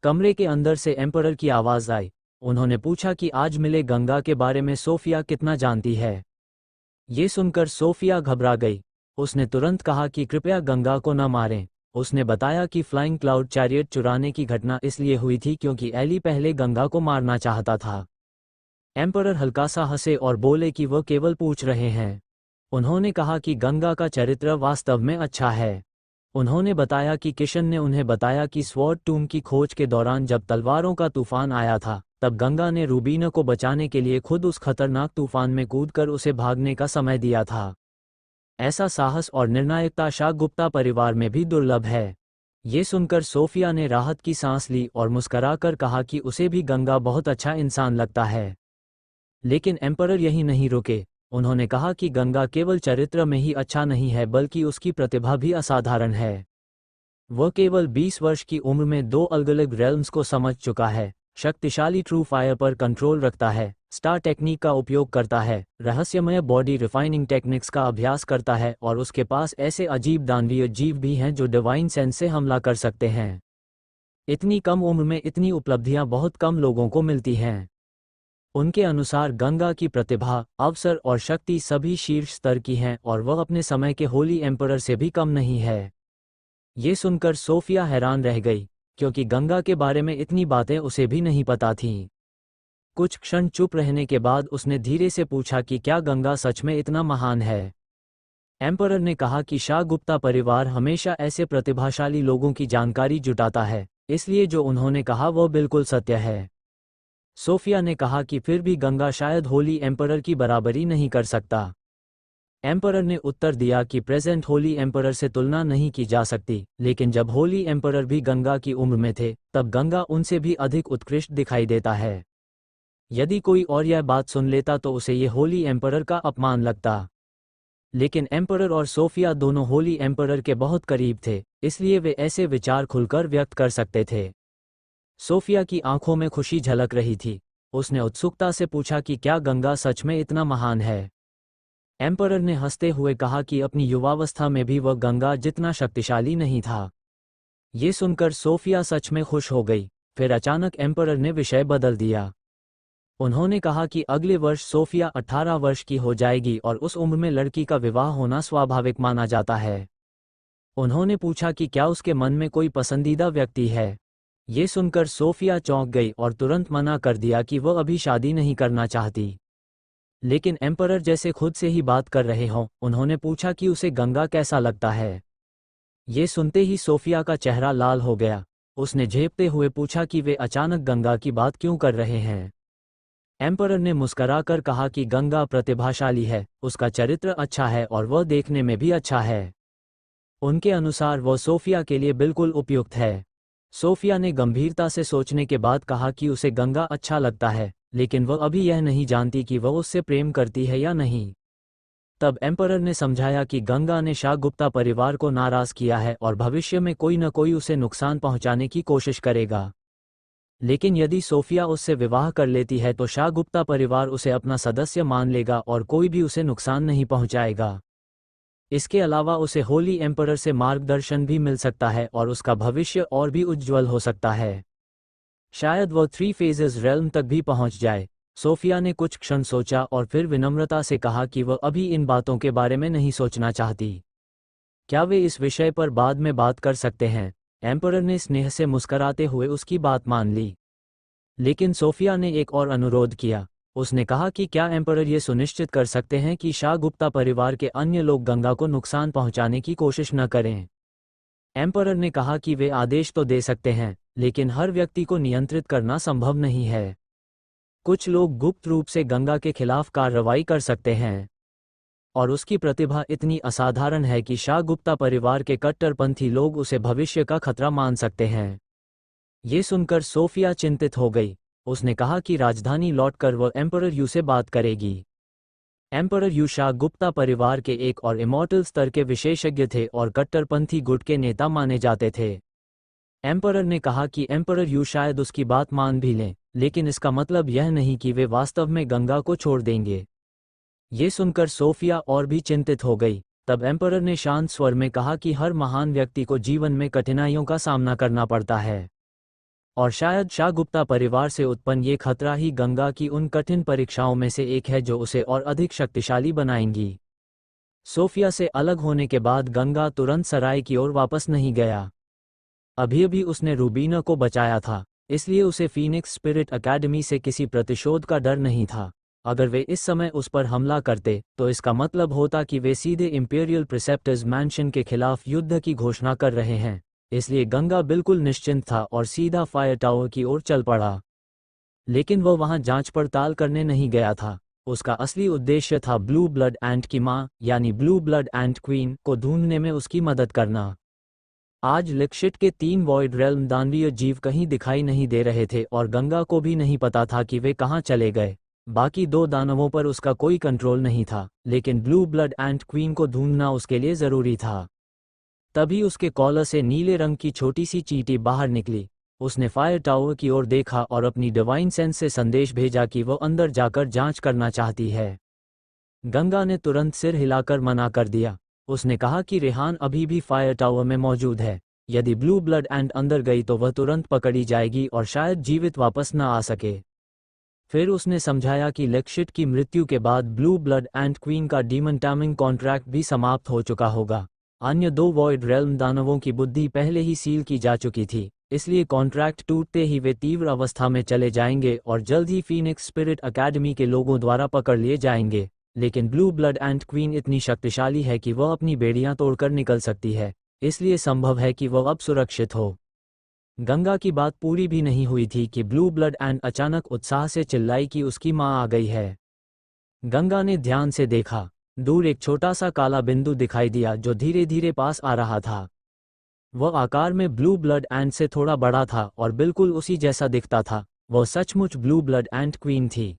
कमरे के अंदर से एम्परर की आवाज़ आई। उन्होंने पूछा कि आज मिले गंगा के बारे में सोफिया कितना जानती है। ये सुनकर सोफिया घबरा गई। उसने तुरंत कहा कि कृपया गंगा को न मारें। उसने बताया कि फ्लाइंग क्लाउड चैरियट चुराने की घटना इसलिए हुई थी क्योंकि एली पहले गंगा को मारना चाहता था। एम्परर हल्का सा हंसे और बोले कि वह केवल पूछ रहे हैं। उन्होंने कहा कि गंगा का चरित्र वास्तव में अच्छा है। उन्होंने बताया कि किशन ने उन्हें बताया कि स्वॉर्ड टूम की खोज के दौरान जब तलवारों का तूफान आया था, तब गंगा ने रूबीना को बचाने के लिए खुद उस खतरनाक तूफान में कूदकर उसे भागने का समय दिया था। ऐसा साहस और निर्णायकता शाह गुप्ता परिवार में भी दुर्लभ है। ये सुनकर सोफिया ने राहत की सांस ली और मुस्कराकर कहा कि उसे भी गंगा बहुत अच्छा इंसान लगता है। लेकिन एम्परर यही नहीं रुके। उन्होंने कहा कि गंगा केवल चरित्र में ही अच्छा नहीं है बल्कि उसकी प्रतिभा भी असाधारण है। वह केवल 20 वर्ष की उम्र में 2 अलग अलग रेल्म्स को समझ चुका है, शक्तिशाली ट्रू फायर पर कंट्रोल रखता है, स्टार टेक्निक का उपयोग करता है, रहस्यमय बॉडी रिफाइनिंग टेक्निक्स का अभ्यास करता है और उसके पास ऐसे अजीब दानवीय जीव भी हैं जो डिवाइन सेंस से हमला कर सकते हैं। इतनी कम उम्र में इतनी उपलब्धियां बहुत कम लोगों को मिलती हैं। उनके अनुसार गंगा की प्रतिभा, अवसर और शक्ति सभी शीर्ष स्तर की हैं और वह अपने समय के होली एम्परर से भी कम नहीं है। ये सुनकर सोफिया हैरान रह गई, क्योंकि गंगा के बारे में इतनी बातें उसे भी नहीं पता थीं। कुछ क्षण चुप रहने के बाद उसने धीरे से पूछा कि क्या गंगा सच में इतना महान है। एम्परर ने कहा कि शाह गुप्ता परिवार हमेशा ऐसे प्रतिभाशाली लोगों की जानकारी जुटाता है, इसलिए जो उन्होंने कहा वह बिल्कुल सत्य है। सोफिया ने कहा कि फिर भी गंगा शायद होली एम्परर की बराबरी नहीं कर सकता। एम्परर ने उत्तर दिया कि प्रेजेंट होली एम्परर से तुलना नहीं की जा सकती, लेकिन जब होली एम्परर भी गंगा की उम्र में थे, तब गंगा उनसे भी अधिक उत्कृष्ट दिखाई देता है। यदि कोई और यह बात सुन लेता तो उसे ये होली एम्परर का अपमान लगता। लेकिन एम्परर और सोफिया दोनों होली एम्परर के बहुत करीब थे, इसलिए वे ऐसे विचार खुलकर व्यक्त कर सकते थे। सोफिया की आंखों में खुशी झलक रही थी। उसने उत्सुकता से पूछा कि क्या गंगा सच में इतना महान है। एम्परर ने हंसते हुए कहा कि अपनी युवावस्था में भी वह गंगा जितना शक्तिशाली नहीं था। ये सुनकर सोफिया सच में खुश हो गई। फिर अचानक एम्परर ने विषय बदल दिया। उन्होंने कहा कि अगले वर्ष सोफिया 18 वर्ष की हो जाएगी और उस उम्र में लड़की का विवाह होना स्वाभाविक माना जाता है। उन्होंने पूछा कि क्या उसके मन में कोई पसंदीदा व्यक्ति है। ये सुनकर सोफिया चौंक गई और तुरंत मना कर दिया कि वह अभी शादी नहीं करना चाहती। लेकिन एम्परर जैसे खुद से ही बात कर रहे हों, उन्होंने पूछा कि उसे गंगा कैसा लगता है। ये सुनते ही सोफिया का चेहरा लाल हो गया। उसने झेपते हुए पूछा कि वे अचानक गंगा की बात क्यों कर रहे हैं। एम्परर ने मुस्कराकर कहा कि गंगा प्रतिभाशाली है, उसका चरित्र अच्छा है और वह देखने में भी अच्छा है। उनके अनुसार वह सोफिया के लिए बिल्कुल उपयुक्त है। सोफिया ने गंभीरता से सोचने के बाद कहा कि उसे गंगा अच्छा लगता है, लेकिन वह अभी यह नहीं जानती कि वह उससे प्रेम करती है या नहीं। तब एम्परर ने समझाया कि गंगा ने शाह गुप्ता परिवार को नाराज किया है और भविष्य में कोई न कोई उसे नुकसान पहुंचाने की कोशिश करेगा। लेकिन यदि सोफिया उससे विवाह कर लेती है तो शाह गुप्ता परिवार उसे अपना सदस्य मान लेगा और कोई भी उसे नुकसान नहीं पहुंचाएगा। इसके अलावा उसे होली एम्परर से मार्गदर्शन भी मिल सकता है और उसका भविष्य और भी उज्ज्वल हो सकता है। शायद वह 3 फेजेस रेल्म तक भी पहुंच जाए। सोफिया ने कुछ क्षण सोचा और फिर विनम्रता से कहा कि वह अभी इन बातों के बारे में नहीं सोचना चाहती। क्या वे इस विषय पर बाद में बात कर सकते हैं। एम्परर ने स्नेह से मुस्कराते हुए उसकी बात मान ली। लेकिन सोफिया ने एक और अनुरोध किया। उसने कहा कि क्या एम्परर ये सुनिश्चित कर सकते हैं कि शाह गुप्ता परिवार के अन्य लोग गंगा को नुकसान पहुंचाने की कोशिश न करें। एम्परर ने कहा कि वे आदेश तो दे सकते हैं, लेकिन हर व्यक्ति को नियंत्रित करना संभव नहीं है। कुछ लोग गुप्त रूप से गंगा के खिलाफ कार्रवाई कर सकते हैं, और उसकी प्रतिभा इतनी असाधारण है कि शाह गुप्ता परिवार के कट्टरपंथी लोग उसे भविष्य का खतरा मान सकते हैं। ये सुनकर सोफिया चिंतित हो गई। उसने कहा कि राजधानी लौटकर वह एम्परर यू से बात करेगी। एम्परर यू शाह गुप्ता परिवार के एक और इमॉर्टल स्तर के विशेषज्ञ थे और कट्टरपंथी गुट के नेता माने जाते थे। एम्परर ने कहा कि एम्परर यू शायद उसकी बात मान भी लें, लेकिन इसका मतलब यह नहीं कि वे वास्तव में गंगा को छोड़ देंगे। ये सुनकर सोफिया और भी चिंतित हो गई। तब एम्परर ने शांत स्वर में कहा कि हर महान व्यक्ति को जीवन में कठिनाइयों का सामना करना पड़ता है, और शायद शाह गुप्ता परिवार से उत्पन्न ये खतरा ही गंगा की उन कठिन परीक्षाओं में से एक है जो उसे और अधिक शक्तिशाली बनाएंगी। सोफिया से अलग होने के बाद गंगा तुरंत सराय की ओर वापस नहीं गया। अभी उसने रूबीना को बचाया था, इसलिए उसे फीनिक्स स्पिरिट अकेडमी से किसी प्रतिशोध का डर नहीं था। अगर वे इस समय उस पर हमला करते तो इसका मतलब होता कि वे सीधे इंपीरियल प्रिसेप्टर्स मैंशन के खिलाफ युद्ध की घोषणा कर रहे हैं। इसलिए गंगा बिल्कुल निश्चिंत था और सीधा फायर टावर की ओर चल पड़ा। लेकिन वह वहां जांच पड़ताल करने नहीं गया था। उसका असली उद्देश्य था ब्लू ब्लड एंट की मां, यानी ब्लू ब्लड एंट क्वीन को ढूंढने में उसकी मदद करना। आज लिक्शिट के 3 वॉइड रेल्म दानवीय जीव कहीं दिखाई नहीं दे रहे थे और गंगा को भी नहीं पता था कि वे कहां चले गए। बाकी 2 दानवों पर उसका कोई कंट्रोल नहीं था, लेकिन ब्लू ब्लड एंट क्वीन को ढूंढना उसके लिए जरूरी था। तभी उसके कॉलर से नीले रंग की छोटी सी चींटी बाहर निकली। उसने फायर टावर की ओर देखा और अपनी डिवाइन सेंस से संदेश भेजा कि वह अंदर जाकर जांच करना चाहती है। गंगा ने तुरंत सिर हिलाकर मना कर दिया। उसने कहा कि रेहान अभी भी फायर टावर में मौजूद है। यदि ब्लू ब्लड एंट अंदर गई तो वह तुरंत पकड़ी जाएगी और शायद जीवित वापस न आ सके। फिर उसने समझाया कि लिक्शिट की मृत्यु के बाद ब्लू ब्लड एंट क्वीन का डीमन टामिंग कॉन्ट्रैक्ट भी समाप्त हो चुका होगा, अन्य 2 वॉइड रेल्म दानवों की बुद्धि पहले ही सील की जा चुकी थी, इसलिए कॉन्ट्रैक्ट टूटते ही वे तीव्र अवस्था में चले जाएंगे और जल्द ही फीनिक्स स्पिरिट अकेडमी के लोगों द्वारा पकड़ लिए जाएंगे। लेकिन ब्लू ब्लड एंट क्वीन इतनी शक्तिशाली है कि वह अपनी बेड़ियां तोड़कर निकल सकती है, इसलिए संभव है कि वह अब सुरक्षित हो। गंगा की बात पूरी भी नहीं हुई थी कि ब्लू ब्लड एंट अचानक उत्साह से चिल्लाई कि उसकी मां आ गई है। गंगा ने ध्यान से देखा। दूर एक छोटा सा काला बिंदु दिखाई दिया जो धीरे धीरे पास आ रहा था। वह आकार में ब्लू ब्लड एंट से थोड़ा बड़ा था और बिल्कुल उसी जैसा दिखता था। वह सचमुच ब्लू ब्लड एंट क्वीन थी।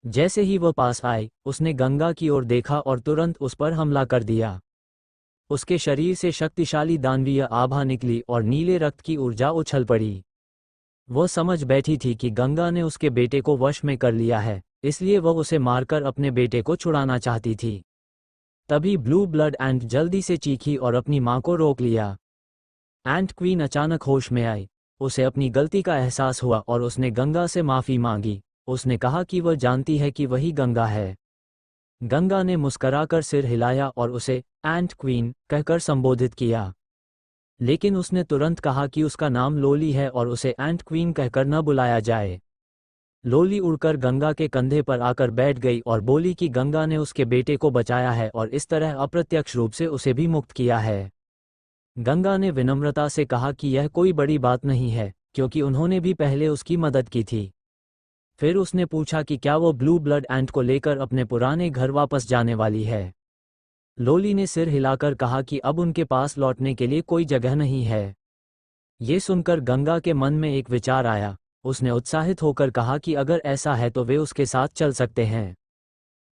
जैसे ही वह पास आई, उसने गंगा की ओर देखा और तुरंत उस पर हमला कर दिया। उसके शरीर से शक्तिशाली दानवीय आभा निकली और नीले रक्त की ऊर्जा उछल पड़ी। वह समझ बैठी थी कि गंगा ने उसके बेटे को वश में कर लिया है, इसलिए वह उसे मारकर अपने बेटे को छुड़ाना चाहती थी। तभी ब्लू ब्लड एंट जल्दी से चीखी और अपनी मां को रोक लिया। एंट क्वीन अचानक होश में आई। उसे अपनी गलती का एहसास हुआ और उसने गंगा से माफी मांगी। उसने कहा कि वह जानती है कि वही गंगा है। गंगा ने मुस्कराकर सिर हिलाया और उसे एंट क्वीन कहकर संबोधित किया, लेकिन उसने तुरंत कहा कि उसका नाम लोली है और उसे एंट क्वीन कहकर न बुलाया जाए। लोली उड़कर गंगा के कंधे पर आकर बैठ गई और बोली कि गंगा ने उसके बेटे को बचाया है और इस तरह अप्रत्यक्ष रूप से उसे भी मुक्त किया है। गंगा ने विनम्रता से कहा कि यह कोई बड़ी बात नहीं है, क्योंकि उन्होंने भी पहले उसकी मदद की थी। फिर उसने पूछा कि क्या वो ब्लू ब्लड एंट को लेकर अपने पुराने घर वापस जाने वाली है। लोली ने सिर हिलाकर कहा कि अब उनके पास लौटने के लिए कोई जगह नहीं है। ये सुनकर गंगा के मन में एक विचार आया। उसने उत्साहित होकर कहा कि अगर ऐसा है तो वे उसके साथ चल सकते हैं।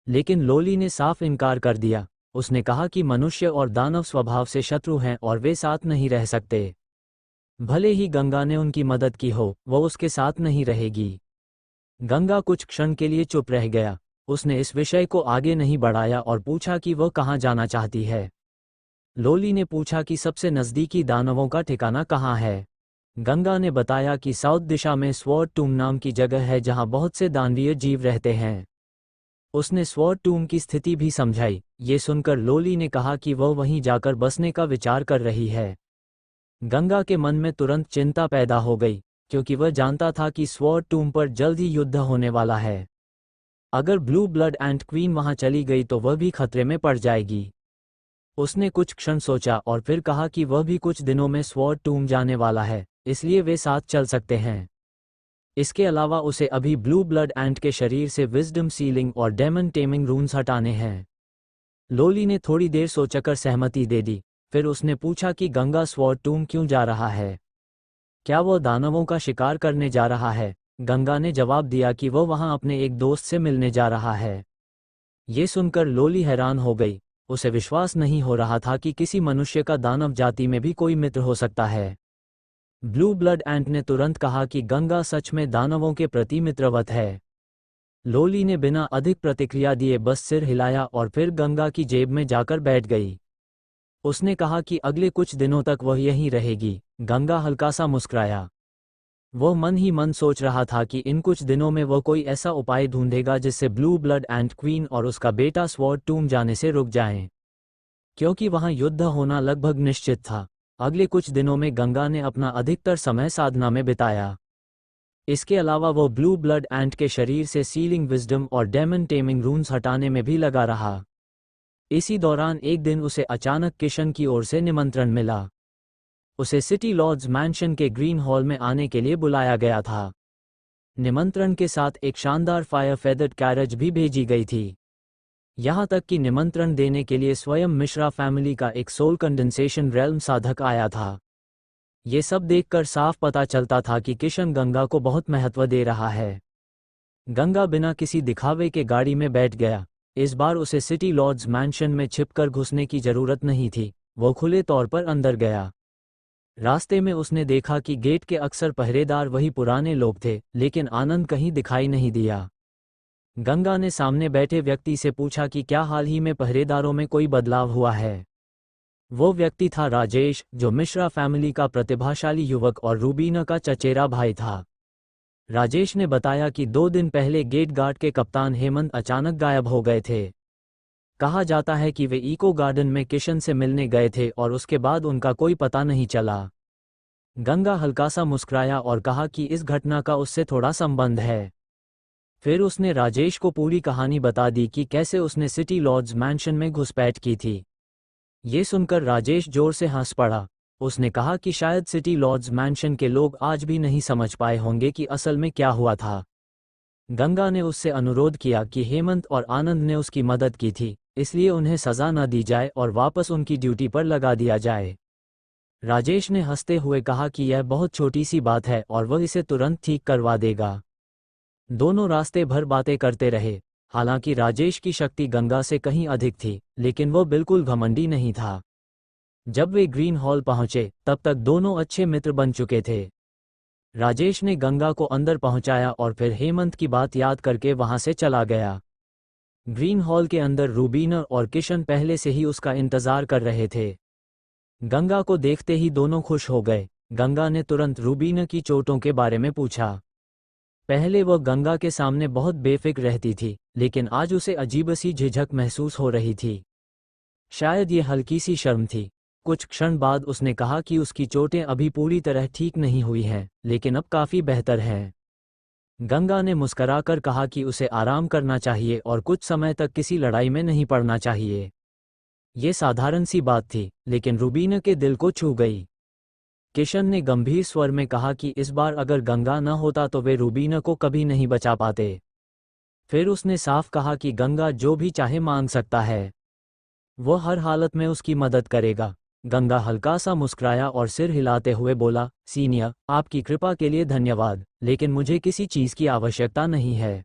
लेकिन लोली ने साफ इनकार कर दिया। उसने कहा कि मनुष्य और दानव स्वभाव से शत्रु हैं और वे साथ नहीं रह सकते। भले ही गंगा ने उनकी मदद की हो, वह उसके साथ नहीं रहेगी। गंगा कुछ क्षण के लिए चुप रह गया। उसने इस विषय को आगे नहीं बढ़ाया और पूछा कि वह कहाँ जाना चाहती है। लोली ने पूछा कि सबसे नज़दीकी दानवों का ठिकाना कहाँ है। गंगा ने बताया कि साउथ दिशा में स्वॉर्ड टूम नाम की जगह है जहाँ बहुत से दानवीय जीव रहते हैं। उसने स्वॉर्ड टूम की स्थिति भी समझाई। ये सुनकर लोली ने कहा कि वह वहीं जाकर बसने का विचार कर रही है। गंगा के मन में तुरंत चिंता पैदा हो गई, क्योंकि वह जानता था कि स्वॉर्ड टूम पर जल्द ही युद्ध होने वाला है। अगर ब्लू ब्लड एंट क्वीन वहां चली गई तो वह भी खतरे में पड़ जाएगी। उसने कुछ क्षण सोचा और फिर कहा कि वह भी कुछ दिनों में स्वॉर्ड टूम जाने वाला है, इसलिए वे साथ चल सकते हैं। इसके अलावा उसे अभी ब्लू ब्लड एंट के शरीर से विजडम सीलिंग और डेमन टेमिंग रून्स हटाने हैं। लोली ने थोड़ी देर सोचकर सहमति दे दी। फिर उसने पूछा कि गंगा स्वॉर्ड टूम क्यों जा रहा है। क्या वह दानवों का शिकार करने जा रहा है। गंगा ने जवाब दिया कि वह वहां अपने एक दोस्त से मिलने जा रहा है। ये सुनकर लोली हैरान हो गई। उसे विश्वास नहीं हो रहा था कि किसी मनुष्य का दानव जाति में भी कोई मित्र हो सकता है। ब्लू ब्लड एंट ने तुरंत कहा कि गंगा सच में दानवों के प्रति मित्रवत है। लोली ने बिना अधिक प्रतिक्रिया दिए बस सिर हिलाया और फिर गंगा की जेब में जाकर बैठ गई। उसने कहा कि अगले कुछ दिनों तक वह यहीं रहेगी। गंगा हल्का सा मुस्कुराया। वह मन ही मन सोच रहा था कि इन कुछ दिनों में वह कोई ऐसा उपाय ढूंढेगा जिससे ब्लू ब्लड एंट क्वीन और उसका बेटा स्वॉर्ड टूम जाने से रुक जाएं, क्योंकि वहां युद्ध होना लगभग निश्चित था। अगले कुछ दिनों में गंगा ने अपना अधिकतर समय साधना में बिताया। इसके अलावा वह ब्लू ब्लड एंट के शरीर से सीलिंग विजडम और डेमन टेमिंग रून्स हटाने में भी लगा रहा। इसी दौरान एक दिन उसे अचानक किशन की ओर से निमंत्रण मिला। उसे सिटी लॉर्ड्स मैंशन के ग्रीन हॉल में आने के लिए बुलाया गया था। निमंत्रण के साथ एक शानदार फायर फेदर्ड कैरेज भी भेजी गई थी। यहाँ तक कि निमंत्रण देने के लिए स्वयं मिश्रा फैमिली का एक सोल कंडेंसेशन रेल्म साधक आया था। ये सब देखकर साफ पता चलता था कि किशन गंगा को बहुत महत्व दे रहा है। गंगा बिना किसी दिखावे के गाड़ी में बैठ गया। इस बार उसे सिटी लॉर्ड्स मैंशन में छिपकर घुसने की जरूरत नहीं थी। वो खुले तौर पर अंदर गया। रास्ते में उसने देखा कि गेट के अक्सर पहरेदार वही पुराने लोग थे, लेकिन आनंद कहीं दिखाई नहीं दिया। गंगा ने सामने बैठे व्यक्ति से पूछा कि क्या हाल ही में पहरेदारों में कोई बदलाव हुआ है। वो व्यक्ति था राजेश, जो मिश्रा फैमिली का प्रतिभाशाली युवक और रूबीना का चचेरा भाई था। राजेश ने बताया कि 2 दिन पहले गेट गार्ड के कप्तान हेमंत अचानक गायब हो गए थे। कहा जाता है कि वे इको गार्डन में किशन से मिलने गए थे और उसके बाद उनका कोई पता नहीं चला। गंगा हल्का सा मुस्कुराया और कहा कि इस घटना का उससे थोड़ा संबंध है। फिर उसने राजेश को पूरी कहानी बता दी कि कैसे उसने सिटी लॉर्ड्स मैंशन में घुसपैठ की थी। ये सुनकर राजेश जोर से हंस पड़ा। उसने कहा कि शायद सिटी लॉर्ड्स मैंशन के लोग आज भी नहीं समझ पाए होंगे कि असल में क्या हुआ था। गंगा ने उससे अनुरोध किया कि हेमंत और आनंद ने उसकी मदद की थी, इसलिए उन्हें सजा न दी जाए और वापस उनकी ड्यूटी पर लगा दिया जाए। राजेश ने हंसते हुए कहा कि यह बहुत छोटी सी बात है और वह इसे तुरंत ठीक करवा देगा। दोनों रास्ते भर बातें करते रहे। हालांकि राजेश की शक्ति गंगा से कहीं अधिक थी, लेकिन वो बिल्कुल घमंडी नहीं था। जब वे ग्रीन हॉल पहुंचे तब तक दोनों अच्छे मित्र बन चुके थे। राजेश ने गंगा को अंदर पहुंचाया और फिर हेमंत की बात याद करके वहां से चला गया। ग्रीन हॉल के अंदर रूबीना और किशन पहले से ही उसका इंतजार कर रहे थे। गंगा को देखते ही दोनों खुश हो गए। गंगा ने तुरंत रूबीना की चोटों के बारे में पूछा। पहले वह गंगा के सामने बहुत बेफिक्र रहती थी, लेकिन आज उसे अजीब सी झिझक महसूस हो रही थी। शायद ये हल्की सी शर्म थी। कुछ क्षण बाद उसने कहा कि उसकी चोटें अभी पूरी तरह ठीक नहीं हुई हैं, लेकिन अब काफ़ी बेहतर हैं। गंगा ने मुस्कराकर कहा कि उसे आराम करना चाहिए और कुछ समय तक किसी लड़ाई में नहीं पड़ना चाहिए। ये साधारण सी बात थी, लेकिन रूबीना के दिल को छू गई। किशन ने गंभीर स्वर में कहा कि इस बार अगर गंगा न होता तो वे रूबीना को कभी नहीं बचा पाते। फिर उसने साफ कहा कि गंगा जो भी चाहे मांग सकता है, वो हर हालत में उसकी मदद करेगा। गंगा हल्का सा मुस्कुराया और सिर हिलाते हुए बोला, सीनियर, आपकी कृपा के लिए धन्यवाद, लेकिन मुझे किसी चीज़ की आवश्यकता नहीं है।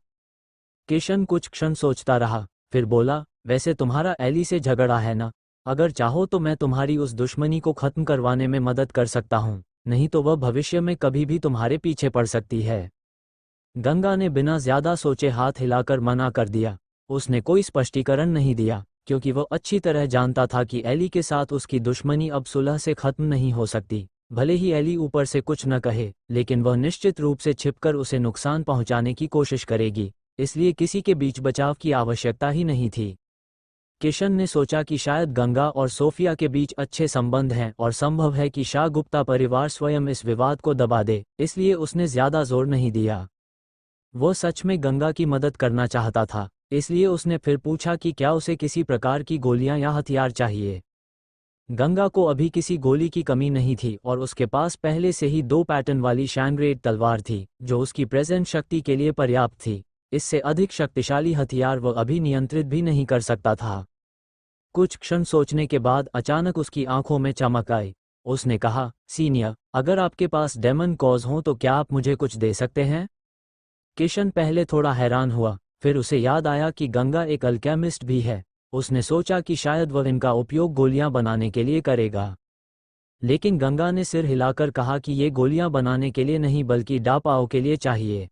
किशन कुछ क्षण सोचता रहा, फिर बोला, वैसे तुम्हारा एली से झगड़ा है ना? अगर चाहो तो मैं तुम्हारी उस दुश्मनी को खत्म करवाने में मदद कर सकता हूँ, नहीं तो वह भविष्य में कभी भी तुम्हारे पीछे पड़ सकती है। गंगा ने बिना ज्यादा सोचे हाथ हिलाकर मना कर दिया। उसने कोई स्पष्टीकरण नहीं दिया, क्योंकि वह अच्छी तरह जानता था कि एली के साथ उसकी दुश्मनी अब सुलह से खत्म नहीं हो सकती। भले ही एली ऊपर से कुछ न कहे, लेकिन वह निश्चित रूप से छिपकर उसे नुकसान पहुंचाने की कोशिश करेगी, इसलिए किसी के बीच बचाव की आवश्यकता ही नहीं थी। किशन ने सोचा कि शायद गंगा और सोफिया के बीच अच्छे संबंध हैं और संभव है कि शाह गुप्ता परिवार स्वयं इस विवाद को दबा दे, इसलिए उसने ज्यादा जोर नहीं दिया। वो सच में गंगा की मदद करना चाहता था, इसलिए उसने फिर पूछा कि क्या उसे किसी प्रकार की गोलियां या हथियार चाहिए। गंगा को अभी किसी गोली की कमी नहीं थी और उसके पास पहले से ही 2 पैटर्न वाली शैंग्रेड तलवार थी, जो उसकी प्रेजेंट शक्ति के लिए पर्याप्त थी। इससे अधिक शक्तिशाली हथियार वह अभी नियंत्रित भी नहीं कर सकता था। कुछ क्षण सोचने के बाद अचानक उसकी आंखों में चमक आई। उसने कहा, सीनियर, अगर आपके पास डेमन कॉज हो तो क्या आप मुझे कुछ दे सकते हैं? किशन पहले थोड़ा हैरान हुआ, फिर उसे याद आया कि गंगा एक अल्केमिस्ट भी है। उसने सोचा कि शायद वह इनका उपयोग गोलियां बनाने के लिए करेगा। लेकिन गंगा ने सिर हिलाकर कहा कि ये गोलियां बनाने के लिए नहीं बल्कि डापाओ के लिए चाहिए।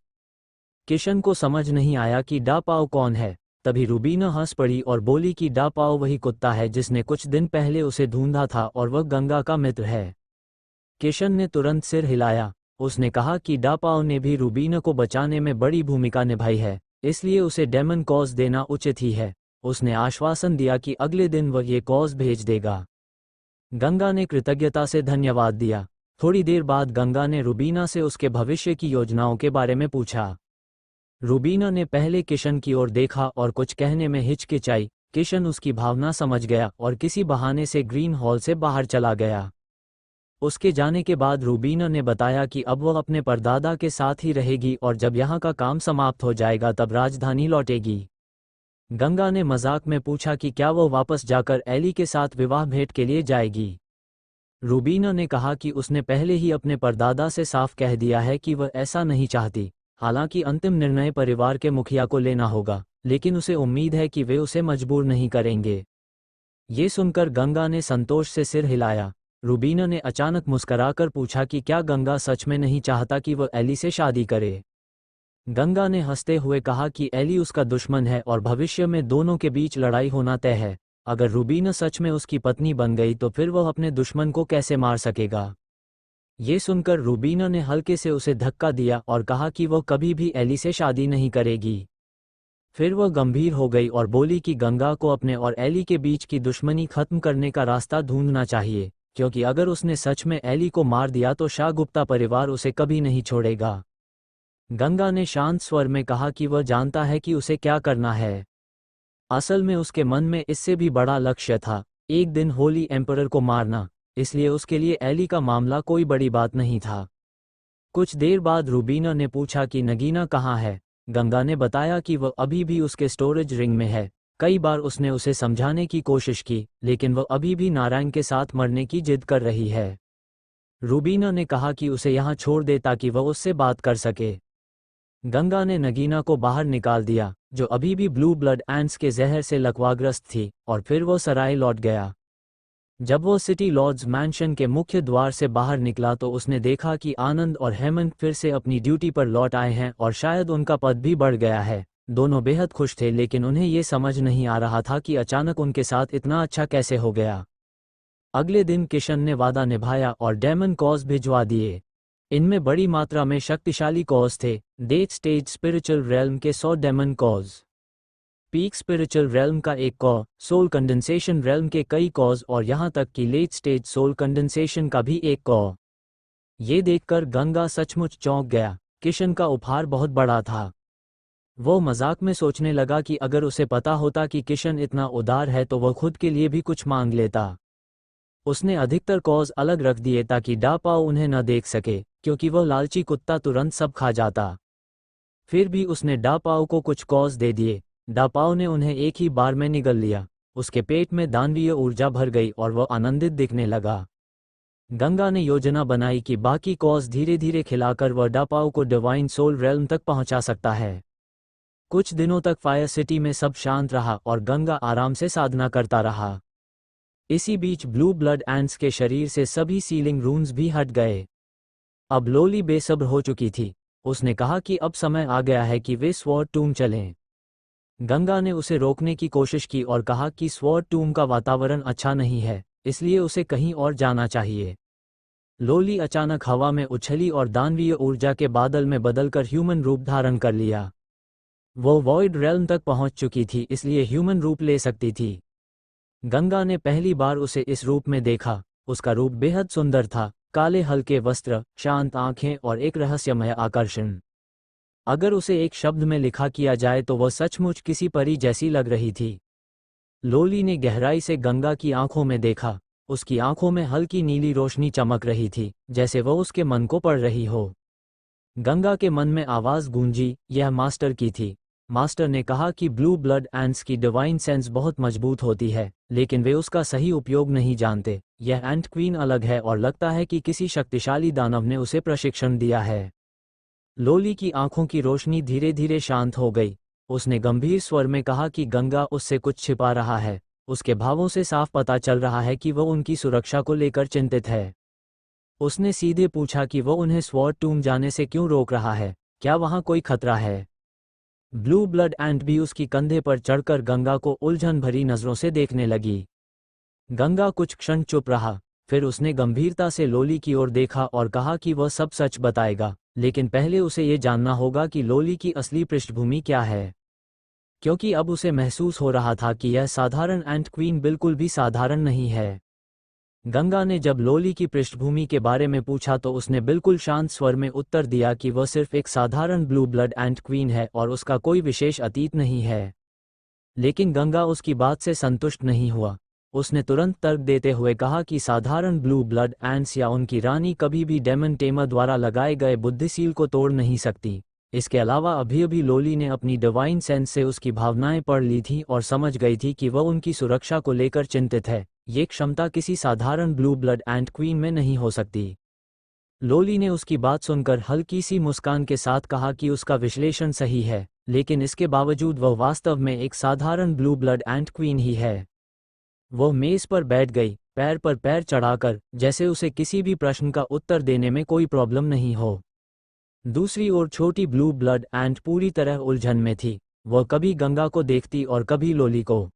किशन को समझ नहीं आया कि डापाओ कौन है। तभी रूबीना हंस पड़ी और बोली कि डापाओ वही कुत्ता है जिसने कुछ दिन पहले उसे ढूंढा था और वह गंगा का मित्र है। किशन ने तुरंत सिर हिलाया। उसने कहा कि डापाओ ने भी रूबीना को बचाने में बड़ी भूमिका निभाई है, इसलिए उसे डेमन कॉज देना उचित ही है। उसने आश्वासन दिया कि अगले दिन वह ये कॉज भेज देगा। गंगा ने कृतज्ञता से धन्यवाद दिया। थोड़ी देर बाद गंगा ने रूबीना से उसके भविष्य की योजनाओं के बारे में पूछा। रूबीना ने पहले किशन की ओर देखा और कुछ कहने में हिचकिचाई। किशन उसकी भावना समझ गया और किसी बहाने से ग्रीन हॉल से बाहर चला गया। उसके जाने के बाद रूबीना ने बताया कि अब वह अपने परदादा के साथ ही रहेगी और जब यहाँ का काम समाप्त हो जाएगा तब राजधानी लौटेगी। गंगा ने मजाक में पूछा कि क्या वह वापस जाकर एली के साथ विवाह भेंट के लिए जाएगी। रूबीना ने कहा कि उसने पहले ही अपने परदादा से साफ कह दिया है कि वह ऐसा नहीं चाहती। हालांकि अंतिम निर्णय परिवार के मुखिया को लेना होगा, लेकिन उसे उम्मीद है कि वे उसे मजबूर नहीं करेंगे। ये सुनकर गंगा ने संतोष से सिर हिलाया। रूबीना ने अचानक मुस्कराकर पूछा कि क्या गंगा सच में नहीं चाहता कि वह एली से शादी करे। गंगा ने हंसते हुए कहा कि एली उसका दुश्मन है और भविष्य में दोनों के बीच लड़ाई होना तय है। अगर रूबीना सच में उसकी पत्नी बन गई तो फिर वह अपने दुश्मन को कैसे मार सकेगा। ये सुनकर रूबीना ने हल्के से उसे धक्का दिया और कहा कि वह कभी भी एली से शादी नहीं करेगी। फिर वह गंभीर हो गई और बोली कि गंगा को अपने और एली के बीच की दुश्मनी खत्म करने का रास्ता ढूंढना चाहिए, क्योंकि अगर उसने सच में एली को मार दिया तो शाह गुप्ता परिवार उसे कभी नहीं छोड़ेगा। गंगा ने शांत स्वर में कहा कि वह जानता है कि उसे क्या करना है। असल में उसके मन में इससे भी बड़ा लक्ष्य था, एक दिन होली एम्परर को मारना, इसलिए उसके लिए एली का मामला कोई बड़ी बात नहीं था। कुछ देर बाद रूबीना ने पूछा कि नगीना कहाँ है। गंगा ने बताया कि वह अभी भी उसके स्टोरेज रिंग में है। कई बार उसने उसे समझाने की कोशिश की, लेकिन वह अभी भी नारायण के साथ मरने की जिद कर रही है। रूबीना ने कहा कि उसे यहाँ छोड़ दे ताकि वह उससे बात कर सके। गंगा ने नगीना को बाहर निकाल दिया, जो अभी भी ब्लू ब्लड एंट्स के जहर से लकवाग्रस्त थी, और फिर वो सराय लौट गया। जब वो सिटी लॉर्ड्स मैंशन के मुख्य द्वार से बाहर निकला तो उसने देखा कि आनंद और हेमंत फिर से अपनी ड्यूटी पर लौट आए हैं और शायद उनका पद भी बढ़ गया है। दोनों बेहद खुश थे, लेकिन उन्हें ये समझ नहीं आ रहा था कि अचानक उनके साथ इतना अच्छा कैसे हो गया। अगले दिन किशन ने वादा निभाया और डेमन कॉज भिजवा दिए। इनमें बड़ी मात्रा में शक्तिशाली कॉज थे। डेथ स्टेज स्पिरिचुअल रेल्म के 100 डेमन कॉज, पीक स्पिरिचुअल रेल्म का एक कॉ, सोल कंडेंसेशन रेल्म के कई कॉज और यहाँ तक कि लेट स्टेज सोल कंडेंसेशन का भी एक कॉ। ये देखकर गंगा सचमुच चौंक गया। किशन का उपहार बहुत बड़ा था। वो मजाक में सोचने लगा कि अगर उसे पता होता कि किशन इतना उदार है तो वह खुद के लिए भी कुछ मांग लेता। उसने अधिकतर कॉज अलग रख दिए ताकि डापाओ उन्हें न देख सके, क्योंकि वह लालची कुत्ता तुरंत सब खा जाता। फिर भी उसने डापाओ को कुछ कॉज दे दिए। डापाओ ने उन्हें एक ही बार में निगल लिया। उसके पेट में दानवीय ऊर्जा भर गई और वह आनंदित दिखने लगा। गंगा ने योजना बनाई कि बाकी कॉज धीरे धीरे खिलाकर वह डापाओ को डिवाइन सोल रेल्म तक पहुंचा सकता है। कुछ दिनों तक फायर सिटी में सब शांत रहा और गंगा आराम से साधना करता रहा। इसी बीच ब्लू ब्लड एंट्स के शरीर से सभी सीलिंग रून्स भी हट गए। अब लोली बेसब्र हो चुकी थी। उसने कहा कि अब समय आ गया है कि वे स्वॉर्ड टूम चलें। गंगा ने उसे रोकने की कोशिश की और कहा कि स्वॉर्ड टूम का वातावरण अच्छा नहीं है, इसलिए उसे कहीं और जाना चाहिए। लोली अचानक हवा में उछली और दानवीय ऊर्जा के बादल में बदलकर ह्यूमन रूप धारण कर लिया। वो वॉइड रेल्म तक पहुंच चुकी थी, इसलिए ह्यूमन रूप ले सकती थी। गंगा ने पहली बार उसे इस रूप में देखा। उसका रूप बेहद सुंदर था, काले हल्के वस्त्र, शांत आंखें और एक रहस्यमय आकर्षण। अगर उसे एक शब्द में लिखा किया जाए तो वह सचमुच किसी परी जैसी लग रही थी। लोली ने गहराई से गंगा की आंखों में देखा। उसकी आंखों में हल्की नीली रोशनी चमक रही थी, जैसे वह उसके मन को पढ़ रही हो। गंगा के मन में आवाज गूंजी, यह मास्टर की थी। मास्टर ने कहा कि ब्लू ब्लड एंट्स की डिवाइन सेंस बहुत मजबूत होती है, लेकिन वे उसका सही उपयोग नहीं जानते। यह एंट क्वीन अलग है और लगता है कि किसी शक्तिशाली दानव ने उसे प्रशिक्षण दिया है। लोली की आंखों की रोशनी धीरे धीरे शांत हो गई। उसने गंभीर स्वर में कहा कि गंगा उससे कुछ छिपा रहा है। उसके भावों से साफ पता चल रहा है कि वह उनकी सुरक्षा को लेकर चिंतित है। उसने सीधे पूछा कि वह उन्हें स्वॉर्ड टूम जाने से क्यों रोक रहा है, क्या वहां कोई खतरा है। ब्लू ब्लड एंट भी उसकी कंधे पर चढ़कर गंगा को उलझन भरी नजरों से देखने लगी। गंगा कुछ क्षण चुप रहा, फिर उसने गंभीरता से लोली की ओर देखा और कहा कि वह सब सच बताएगा, लेकिन पहले उसे ये जानना होगा कि लोली की असली पृष्ठभूमि क्या है। क्योंकि अब उसे महसूस हो रहा था कि यह साधारण एंट क्वीन बिल्कुल भी साधारण नहीं है। गंगा ने जब लोली की पृष्ठभूमि के बारे में पूछा तो उसने बिल्कुल शांत स्वर में उत्तर दिया कि वह सिर्फ एक साधारण ब्लू ब्लड एंट क्वीन है और उसका कोई विशेष अतीत नहीं है। लेकिन गंगा उसकी बात से संतुष्ट नहीं हुआ। उसने तुरंत तर्क देते हुए कहा कि साधारण ब्लू ब्लड एंट्स या उनकी रानी कभी भी डेमन टेमर द्वारा लगाए गए बुद्धिसील को तोड़ नहीं सकती। इसके अलावा अभी लोली ने अपनी डिवाइन सेंस से उसकी भावनाएं पढ़ ली थी और समझ गई थी कि वह उनकी सुरक्षा को लेकर चिंतित है। ये क्षमता किसी साधारण ब्लू ब्लड एंट क्वीन में नहीं हो सकती। लोली ने उसकी बात सुनकर हल्की सी मुस्कान के साथ कहा कि उसका विश्लेषण सही है, लेकिन इसके बावजूद वह वास्तव में एक साधारण ब्लू ब्लड एंट क्वीन ही है। वह मेज पर बैठ गई, पैर पर पैर चढ़ाकर, जैसे उसे किसी भी प्रश्न का उत्तर देने में कोई प्रॉब्लम नहीं हो। दूसरी ओर छोटी ब्लू ब्लड एंट पूरी तरह उलझन में थी। वह कभी गंगा को देखती और कभी लोली को।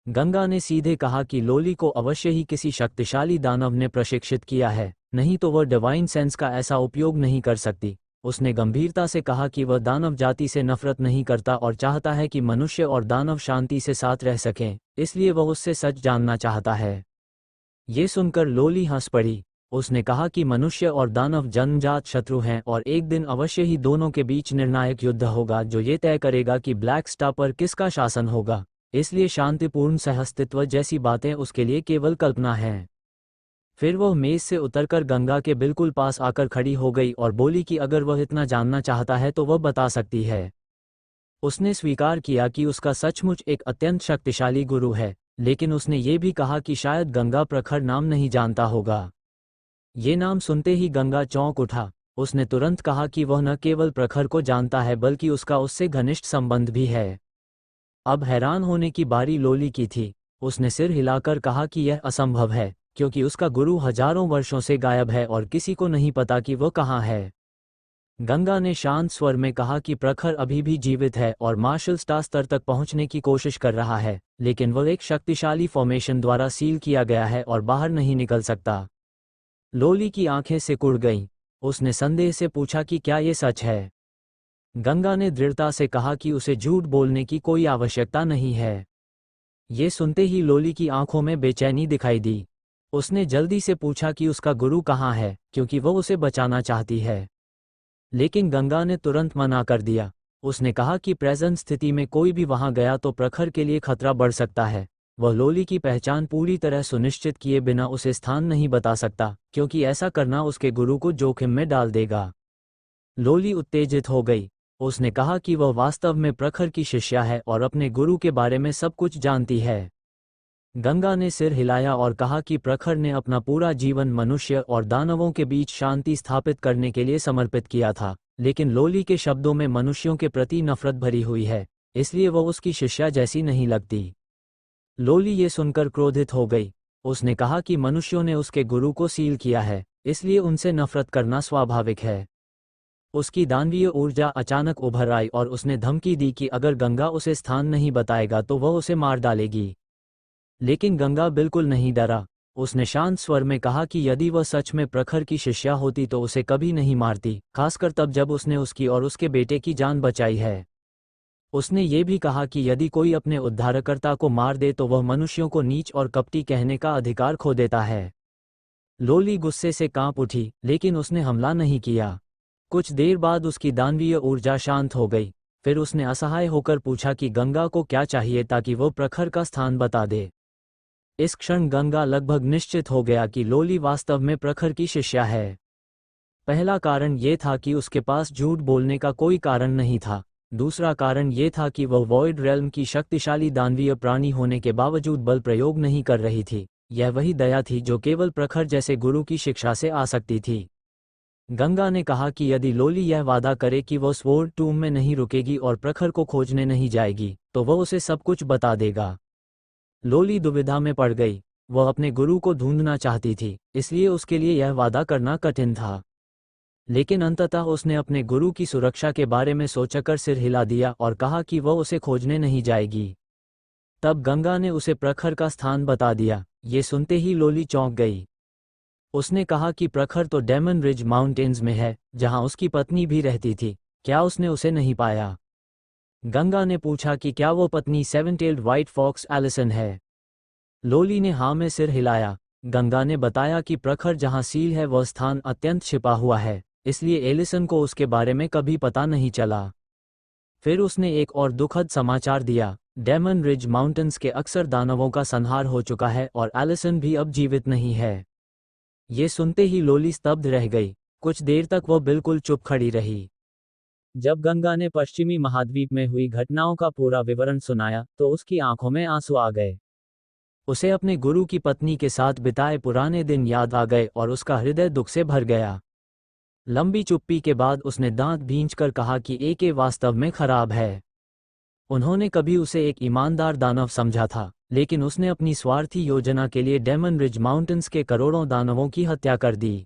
गंगा ने सीधे कहा कि लोली को अवश्य ही किसी शक्तिशाली दानव ने प्रशिक्षित किया है, नहीं तो वह डिवाइन सेंस का ऐसा उपयोग नहीं कर सकती। उसने गंभीरता से कहा कि वह दानव जाति से नफरत नहीं करता और चाहता है कि मनुष्य और दानव शांति से साथ रह सकें, इसलिए वह उससे सच जानना चाहता है। ये सुनकर लोली हंस पड़ी। उसने कहा कि मनुष्य और दानव जन्मजात शत्रु हैं और एक दिन अवश्य ही दोनों के बीच निर्णायक युद्ध होगा जो ये तय करेगा कि ब्लैक स्टार पर किसका शासन होगा, इसलिए शांतिपूर्ण सहअस्तित्व जैसी बातें उसके लिए केवल कल्पना हैं। फिर वह मेज से उतरकर गंगा के बिल्कुल पास आकर खड़ी हो गई और बोली कि अगर वह इतना जानना चाहता है तो वह बता सकती है। उसने स्वीकार किया कि उसका सचमुच एक अत्यंत शक्तिशाली गुरु है, लेकिन उसने ये भी कहा कि शायद गंगा प्रखर नाम नहीं जानता होगा। ये नाम सुनते ही गंगा चौंक उठा। उसने तुरंत कहा कि वह न केवल प्रखर को जानता है बल्कि उसका उससे घनिष्ठ संबंध भी है। अब हैरान होने की बारी लोली की थी। उसने सिर हिलाकर कहा कि यह असंभव है, क्योंकि उसका गुरु हजारों वर्षों से गायब है और किसी को नहीं पता कि वह कहाँ है। गंगा ने शांत स्वर में कहा कि प्रखर अभी भी जीवित है और मार्शल स्टार स्तर तक पहुंचने की कोशिश कर रहा है, लेकिन वह एक शक्तिशाली फॉर्मेशन द्वारा सील किया गया है और बाहर नहीं निकल सकता। लोली की आंखें सिकुड़ गईं। उसने संदेह से पूछा कि क्या ये सच है। गंगा ने दृढ़ता से कहा कि उसे झूठ बोलने की कोई आवश्यकता नहीं है। ये सुनते ही लोली की आंखों में बेचैनी दिखाई दी। उसने जल्दी से पूछा कि उसका गुरु कहाँ है, क्योंकि वह उसे बचाना चाहती है। लेकिन गंगा ने तुरंत मना कर दिया। उसने कहा कि प्रेजेंट स्थिति में कोई भी वहां गया तो प्रखर के लिए खतरा बढ़ सकता है। वह लोली की पहचान पूरी तरह सुनिश्चित किए बिना उसे स्थान नहीं बता सकता, क्योंकि ऐसा करना उसके गुरु को जोखिम में डाल देगा। लोली उत्तेजित हो गई। उसने कहा कि वह वास्तव में प्रखर की शिष्या है और अपने गुरु के बारे में सब कुछ जानती है। गंगा ने सिर हिलाया और कहा कि प्रखर ने अपना पूरा जीवन मनुष्य और दानवों के बीच शांति स्थापित करने के लिए समर्पित किया था, लेकिन लोली के शब्दों में मनुष्यों के प्रति नफरत भरी हुई है, इसलिए वह उसकी शिष्या जैसी नहीं लगती। लोली ये सुनकर क्रोधित हो गई। उसने कहा कि मनुष्यों ने उसके गुरु को सील किया है, इसलिए उनसे नफरत करना स्वाभाविक है। उसकी दानवीय ऊर्जा अचानक उभर आई और उसने धमकी दी कि अगर गंगा उसे स्थान नहीं बताएगा तो वह उसे मार डालेगी। लेकिन गंगा बिल्कुल नहीं डरा। उसने शांत स्वर में कहा कि यदि वह सच में प्रखर की शिष्या होती तो उसे कभी नहीं मारती, खासकर तब जब उसने उसकी और उसके बेटे की जान बचाई है। उसने ये भी कहा कि यदि कोई अपने उद्धारकर्ता को मार दे तो वह मनुष्यों को नीच और कपटी कहने का अधिकार खो देता है। लोली गुस्से से कांप उठी, लेकिन उसने हमला नहीं किया। कुछ देर बाद उसकी दानवीय ऊर्जा शांत हो गई। फिर उसने असहाय होकर पूछा कि गंगा को क्या चाहिए ताकि वो प्रखर का स्थान बता दे। इस क्षण गंगा लगभग निश्चित हो गया कि लोली वास्तव में प्रखर की शिष्या है। पहला कारण ये था कि उसके पास झूठ बोलने का कोई कारण नहीं था। दूसरा कारण ये था कि वह वॉइड रेल्म की शक्तिशाली दानवीय प्राणी होने के बावजूद बल प्रयोग नहीं कर रही थी। यह वही दया थी जो केवल प्रखर जैसे गुरु की शिक्षा से आ सकती थी। गंगा ने कहा कि यदि लोली यह वादा करे कि वह स्वॉर्ड टूम में नहीं रुकेगी और प्रखर को खोजने नहीं जाएगी, तो वह उसे सब कुछ बता देगा। लोली दुविधा में पड़ गई। वह अपने गुरु को ढूंढना चाहती थी, इसलिए उसके लिए यह वादा करना कठिन था। लेकिन अंततः उसने अपने गुरु की सुरक्षा के बारे में सोचकर सिर हिला दिया और कहा कि वह उसे खोजने नहीं जाएगी। तब गंगा ने उसे प्रखर का स्थान बता दिया। ये सुनते ही लोली चौंक गई। उसने कहा कि प्रखर तो डेमन रिज माउंटेन्स में है, जहां उसकी पत्नी भी रहती थी। क्या उसने उसे नहीं पाया? गंगा ने पूछा कि क्या वो पत्नी seven tailed white fox Allison है। लोली ने हाँ में सिर हिलाया। गंगा ने बताया कि प्रखर जहां सील है वह स्थान अत्यंत छिपा हुआ है, इसलिए एलिसन को उसके बारे में कभी पता नहीं चला। फिर उसने एक और दुखद समाचार दिया। डेमन रिज माउंटेन्स के अक्सर दानवों का संहार हो चुका है और एलिसन भी अब जीवित नहीं है। ये सुनते ही लोली स्तब्ध रह गई। कुछ देर तक वह बिल्कुल चुप खड़ी रही। जब गंगा ने पश्चिमी महाद्वीप में हुई घटनाओं का पूरा विवरण सुनाया तो उसकी आंखों में आंसू आ गए। उसे अपने गुरु की पत्नी के साथ बिताए पुराने दिन याद आ गए और उसका हृदय दुख से भर गया। लंबी चुप्पी के बाद उसने दांत भींचकर कहा कि एके वास्तव में खराब है। उन्होंने कभी उसे एक ईमानदार दानव समझा था, लेकिन उसने अपनी स्वार्थी योजना के लिए डेमन रिज माउंटेन्स के करोड़ों दानवों की हत्या कर दी।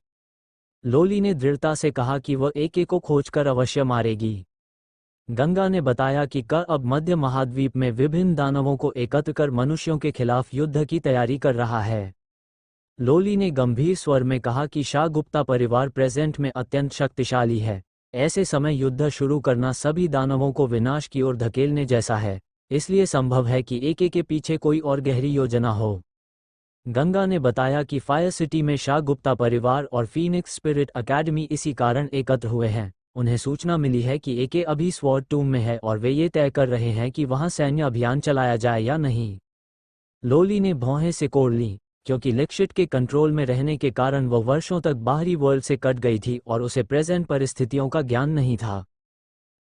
लोली ने दृढ़ता से कहा कि वह एके को खोजकर अवश्य मारेगी। गंगा ने बताया कि कर अब मध्य महाद्वीप में विभिन्न दानवों को एकत्र कर मनुष्यों के खिलाफ युद्ध की तैयारी कर रहा है। लोली ने गंभीर स्वर में कहा कि शाह गुप्ता परिवार प्रेजेंट में अत्यंत शक्तिशाली है, ऐसे समय युद्ध शुरू करना सभी दानवों को विनाश की ओर धकेलने जैसा है, इसलिए संभव है कि एक के पीछे कोई और गहरी योजना हो। गंगा ने बताया कि फायर सिटी में शाह गुप्ता परिवार और फीनिक्स स्पिरिट अकेडमी इसी कारण एकत्र हुए हैं। उन्हें सूचना मिली है कि एके अभी स्वॉर्ड टूम में है और वे ये तय कर रहे हैं कि वहां सैन्य अभियान चलाया जाए या नहीं। लोली ने भौहें सिकोड़ लीं, क्योंकि लिक्शिट के कंट्रोल में रहने के कारण वह वर्षों तक बाहरी वर्ल्ड से कट गई थी और उसे प्रेजेंट परिस्थितियों का ज्ञान नहीं था।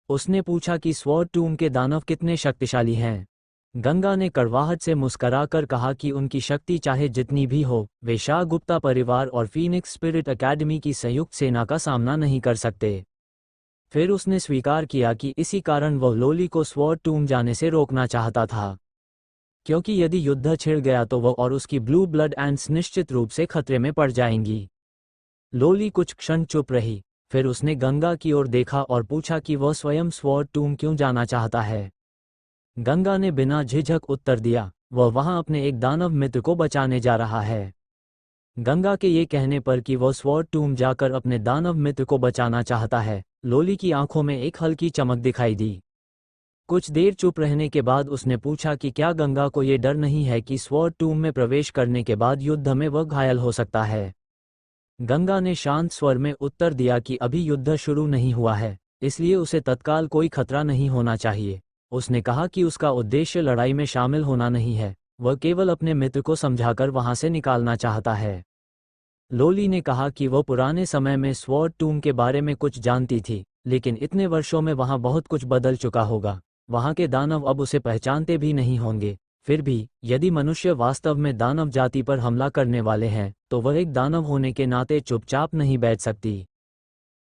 उसने पूछा कि स्वॉर्ड टूम के दानव कितने शक्तिशाली हैं। गंगा ने कड़वाहट से मुस्कराकर कहा कि उनकी शक्ति चाहे जितनी भी हो, वे शाह गुप्ता परिवार और फीनिक्स स्पिरिट अकेडमी की संयुक्त सेना का सामना नहीं कर सकते। फिर उसने स्वीकार किया कि इसी कारण वह लोली को स्वॉर्ड टूम जाने से रोकना चाहता था, क्योंकि यदि युद्ध छिड़ गया तो वह और उसकी ब्लू ब्लड एंड्स निश्चित रूप से खतरे में पड़ जाएंगी। लोली कुछ क्षण चुप रही, फिर उसने गंगा की ओर देखा और पूछा कि वह स्वयं स्वॉर्ड टूम क्यों जाना चाहता है। गंगा ने बिना झिझक उत्तर दिया, वह वहां अपने एक दानव मित्र को बचाने जा रहा है। गंगा के ये कहने पर कि वह स्वॉर्ड टूम जाकर अपने दानव मित्र को बचाना चाहता है, लोली की आंखों में एक हल्की चमक दिखाई दी। कुछ देर चुप रहने के बाद उसने पूछा कि क्या गंगा को ये डर नहीं है कि स्वॉर्ड टूम में प्रवेश करने के बाद युद्ध में वह घायल हो सकता है। गंगा ने शांत स्वर में उत्तर दिया कि अभी युद्ध शुरू नहीं हुआ है, इसलिए उसे तत्काल कोई खतरा नहीं होना चाहिए। उसने कहा कि उसका उद्देश्य लड़ाई में शामिल होना नहीं है, वह केवल अपने मित्र को समझाकर वहां से निकालना चाहता है। लोली ने कहा कि वह पुराने समय में स्वॉर्ड टूम के बारे में कुछ जानती थी, लेकिन इतने वर्षों में वहां बहुत कुछ बदल चुका होगा। वहां के दानव अब उसे पहचानते भी नहीं होंगे। फिर भी यदि मनुष्य वास्तव में दानव जाति पर हमला करने वाले हैं, तो वह एक दानव होने के नाते चुपचाप नहीं बैठ सकती।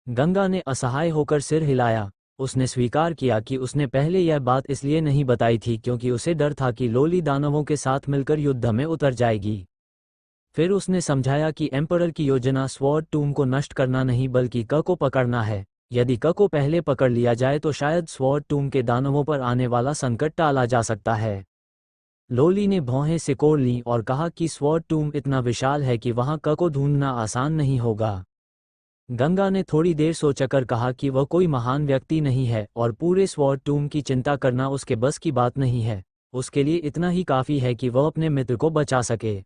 गंगा ने असहाय होकर सिर हिलाया। उसने स्वीकार किया कि उसने पहले यह बात इसलिए नहीं बताई थी क्योंकि उसे डर था कि लोली दानवों के साथ मिलकर युद्ध में उतर जाएगी। फिर उसने समझाया कि एम्परर की योजना स्वॉर्ड टूम को नष्ट करना नहीं बल्कि क को पकड़ना है। यदि क को पहले पकड़ लिया जाए तो शायद स्वॉर्ड टूम के दानवों पर आने वाला संकट टाला जा सकता है। लोली ने भौहें सिकोड़ लीं और कहा कि स्वॉर्ड टूम इतना विशाल है कि वहां क को ढूंढना आसान नहीं होगा। गंगा ने थोड़ी देर सोचकर कहा कि वह कोई महान व्यक्ति नहीं है और पूरे स्वॉर्ड टूम की चिंता करना उसके बस की बात नहीं है। उसके लिए इतना ही काफी है कि वह अपने मित्र को बचा सके।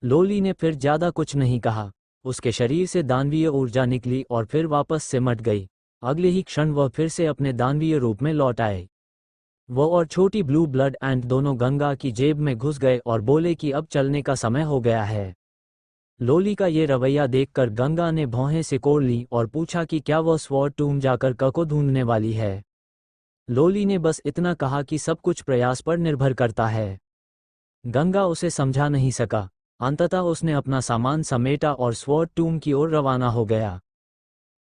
लोली ने फिर ज्यादा कुछ नहीं कहा। उसके शरीर से दानवीय ऊर्जा निकली और फिर वापस सिमट गई। अगले ही क्षण वह फिर से अपने दानवीय रूप में लौट आए। वह और छोटी ब्लू ब्लड एंट दोनों गंगा की जेब में घुस गए और बोले कि अब चलने का समय हो गया है। लोली का ये रवैया देखकर गंगा ने भौहें सिकोड़ लीं और पूछा कि क्या वह स्वॉर्ड टूम जाकर क को ढूंढने वाली है। लोली ने बस इतना कहा कि सब कुछ प्रयास पर निर्भर करता है। गंगा उसे समझा नहीं सका। अंततः उसने अपना सामान समेटा और स्वॉर्ड टूम की ओर रवाना हो गया।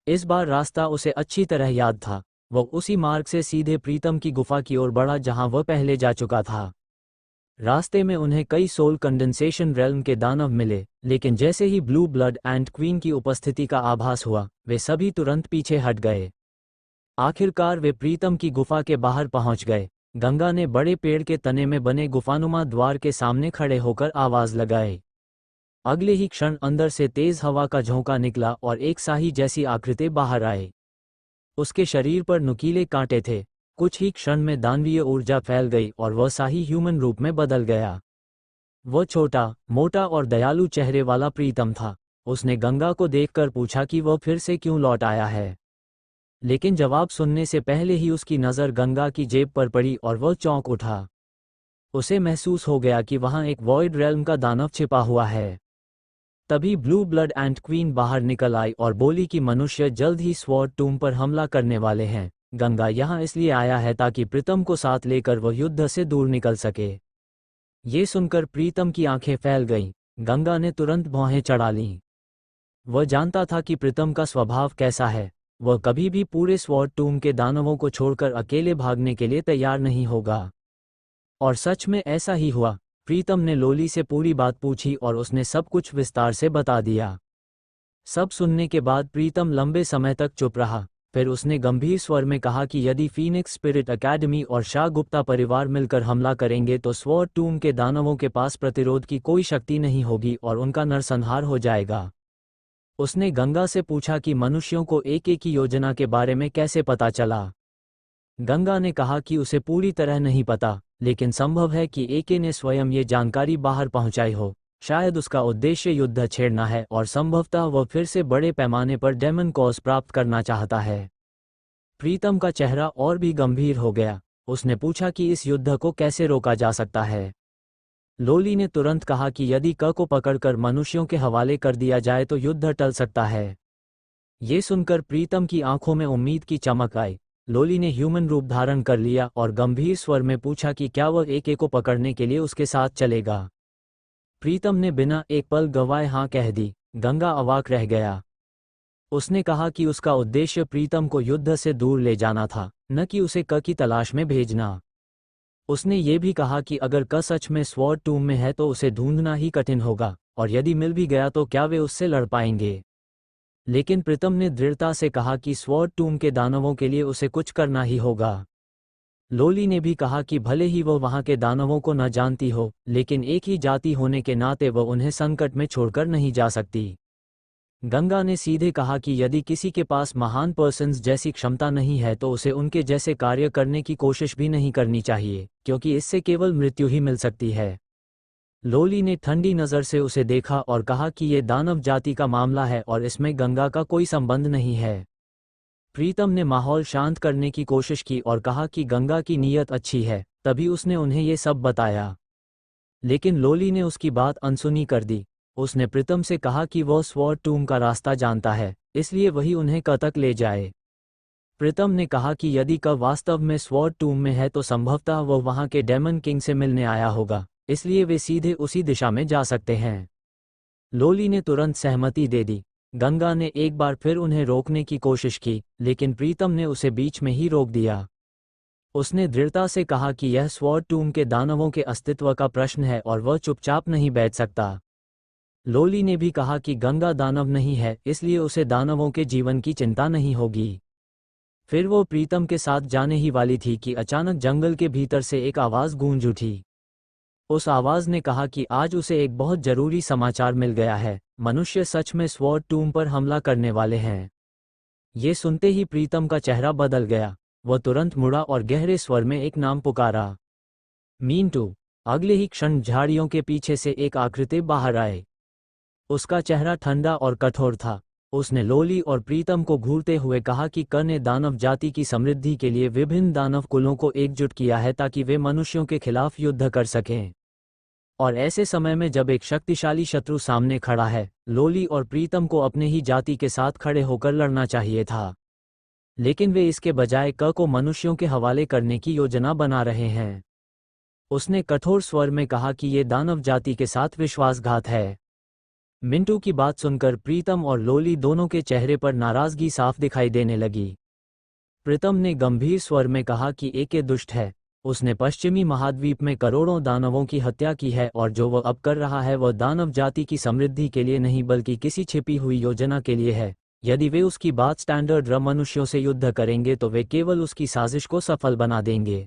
इस बार रास्ता उसे अच्छी तरह याद था। वह उसी मार्ग से सीधे प्रीतम की गुफा की ओर बढ़ा जहां वह पहले जा चुका था। रास्ते में उन्हें कई सोल कंडेंसेशन रेल्म के दानव मिले, लेकिन जैसे ही ब्लू ब्लड एंड क्वीन की उपस्थिति का आभास हुआ, वे सभी तुरंत पीछे हट गए। आखिरकार वे प्रीतम की गुफा के बाहर पहुंच गए। गंगा ने बड़े पेड़ के तने में बने गुफानुमा द्वार के सामने खड़े होकर आवाज लगाई। अगले ही क्षण अंदर से तेज हवा का झोंका निकला और एक शाही जैसी आकृति बाहर आए। उसके शरीर पर नुकीले कांटे थे। कुछ ही क्षण में दानवीय ऊर्जा फैल गई और वह शाही ह्यूमन रूप में बदल गया। वह छोटा, मोटा और दयालु चेहरे वाला प्रीतम था। उसने गंगा को देखकर पूछा कि वह फिर से क्यों लौट आया है, लेकिन जवाब सुनने से पहले ही उसकी नज़र गंगा की जेब पर पड़ी और वह चौंक उठा। उसे महसूस हो गया कि वहां एक वॉइड रेल्म का दानव छिपा हुआ है। तभी ब्लू ब्लड एंट क्वीन बाहर निकल आई और बोली कि मनुष्य जल्द ही स्वॉर्ड टूम पर हमला करने वाले हैं। गंगा यहाँ इसलिए आया है ताकि प्रीतम को साथ लेकर वह युद्ध से दूर निकल सके। ये सुनकर प्रीतम की आंखें फैल गईं। गंगा ने तुरंत भौहें चढ़ा लीं। वह जानता था कि प्रीतम का स्वभाव कैसा है। वह कभी भी पूरे स्वॉर्ड टूम के दानवों को छोड़कर अकेले भागने के लिए तैयार नहीं होगा। और सच में ऐसा ही हुआ। प्रीतम ने लोली से पूरी बात पूछी और उसने सब कुछ विस्तार से बता दिया। सब सुनने के बाद प्रीतम लंबे समय तक चुप रहा। फिर उसने गंभीर स्वर में कहा कि यदि फीनिक्स स्पिरिट अकेडमी और शाह गुप्ता परिवार मिलकर हमला करेंगे तो स्वॉर्ड टूम के दानवों के पास प्रतिरोध की कोई शक्ति नहीं होगी और उनका नरसंहार हो जाएगा। उसने गंगा से पूछा कि मनुष्यों को एके की योजना के बारे में कैसे पता चला। गंगा ने कहा कि उसे पूरी तरह नहीं पता, लेकिन संभव है कि एके ने स्वयं ये जानकारी बाहर पहुंचाई हो। शायद उसका उद्देश्य युद्ध छेड़ना है और संभवतः वह फिर से बड़े पैमाने पर डेमन कॉज प्राप्त करना चाहता है। प्रीतम का चेहरा और भी गंभीर हो गया। उसने पूछा कि इस युद्ध को कैसे रोका जा सकता है। लोली ने तुरंत कहा कि यदि क को पकड़कर मनुष्यों के हवाले कर दिया जाए तो युद्ध टल सकता है। ये सुनकर प्रीतम की आंखों में उम्मीद की चमक आई। लोली ने ह्यूमन रूप धारण कर लिया और गंभीर स्वर में पूछा कि क्या वह एके को पकड़ने के लिए उसके साथ चलेगा। प्रीतम ने बिना एक पल गवाए हाँ कह दी। गंगा अवाक रह गया। उसने कहा कि उसका उद्देश्य प्रीतम को युद्ध से दूर ले जाना था, न कि उसे क की तलाश में भेजना। उसने ये भी कहा कि अगर क सच में स्वॉर्ड टूम में है तो उसे ढूंढना ही कठिन होगा, और यदि मिल भी गया तो क्या वे उससे लड़ पाएंगे। लेकिन प्रीतम ने दृढ़ता से कहा कि स्वॉर्ड टूम के दानवों के लिए उसे कुछ करना ही होगा। लोली ने भी कहा कि भले ही वह वहां के दानवों को न जानती हो, लेकिन एक ही जाति होने के नाते वह उन्हें संकट में छोड़कर नहीं जा सकती। गंगा ने सीधे कहा कि यदि किसी के पास महान पर्सन्स जैसी क्षमता नहीं है तो उसे उनके जैसे कार्य करने की कोशिश भी नहीं करनी चाहिए, क्योंकि इससे केवल मृत्यु ही मिल सकती है। लोली ने ठंडी नज़र से उसे देखा और कहा कि ये दानव जाति का मामला है और इसमें गंगा का कोई संबंध नहीं है। प्रीतम ने माहौल शांत करने की कोशिश की और कहा कि गंगा की नीयत अच्छी है, तभी उसने उन्हें ये सब बताया। लेकिन लोली ने उसकी बात अनसुनी कर दी। उसने प्रीतम से कहा कि वह स्वॉर्ड टूम का रास्ता जानता है, इसलिए वही उन्हें क तक ले जाए। प्रीतम ने कहा कि यदि क वास्तव में स्वॉर्ड टूम में है तो संभवतः वह वहां के डेमन किंग से मिलने आया होगा, इसलिए वे सीधे उसी दिशा में जा सकते हैं। लोली ने तुरंत सहमति दे दी। गंगा ने एक बार फिर उन्हें रोकने की कोशिश की, लेकिन प्रीतम ने उसे बीच में ही रोक दिया। उसने दृढ़ता से कहा कि यह स्वॉर्ड टूम के दानवों के अस्तित्व का प्रश्न है और वह चुपचाप नहीं बैठ सकता। लोली ने भी कहा कि गंगा दानव नहीं है, इसलिए उसे दानवों के जीवन की चिंता नहीं होगी। फिर वो प्रीतम के साथ जाने ही वाली थी कि अचानक जंगल के भीतर से एक आवाज़ गूंज उठी। उस आवाज़ ने कहा कि आज उसे एक बहुत जरूरी समाचार मिल गया है, मनुष्य सच में स्वॉर्ड टूम पर हमला करने वाले हैं। ये सुनते ही प्रीतम का चेहरा बदल गया। वह तुरंत मुड़ा और गहरे स्वर में एक नाम पुकारा, मींटू। अगले ही क्षण झाड़ियों के पीछे से एक आकृति बाहर आए। उसका चेहरा ठंडा और कठोर था। उसने लोली और प्रीतम को घूरते हुए कहा कि क ने दानव जाति की समृद्धि के लिए विभिन्न दानव कुलों को एकजुट किया है ताकि वे मनुष्यों के खिलाफ युद्ध कर सकें। और ऐसे समय में जब एक शक्तिशाली शत्रु सामने खड़ा है, लोली और प्रीतम को अपने ही जाति के साथ खड़े होकर लड़ना चाहिए था। लेकिन वे इसके बजाय क को मनुष्यों के हवाले करने की योजना बना रहे हैं। उसने कठोर स्वर में कहा कि ये दानव जाति के साथ विश्वासघात है। मिंटू की बात सुनकर प्रीतम और लोली दोनों के चेहरे पर नाराजगी साफ दिखाई देने लगी। प्रीतम ने गंभीर स्वर में कहा कि एके दुष्ट है। उसने पश्चिमी महाद्वीप में करोड़ों दानवों की हत्या की है और जो वह अब कर रहा है वह दानव जाति की समृद्धि के लिए नहीं बल्कि किसी छिपी हुई योजना के लिए है। यदि वे उसकी बात स्टैंडर्ड मनुष्यों से युद्ध करेंगे तो वे केवल उसकी साजिश को सफल बना देंगे।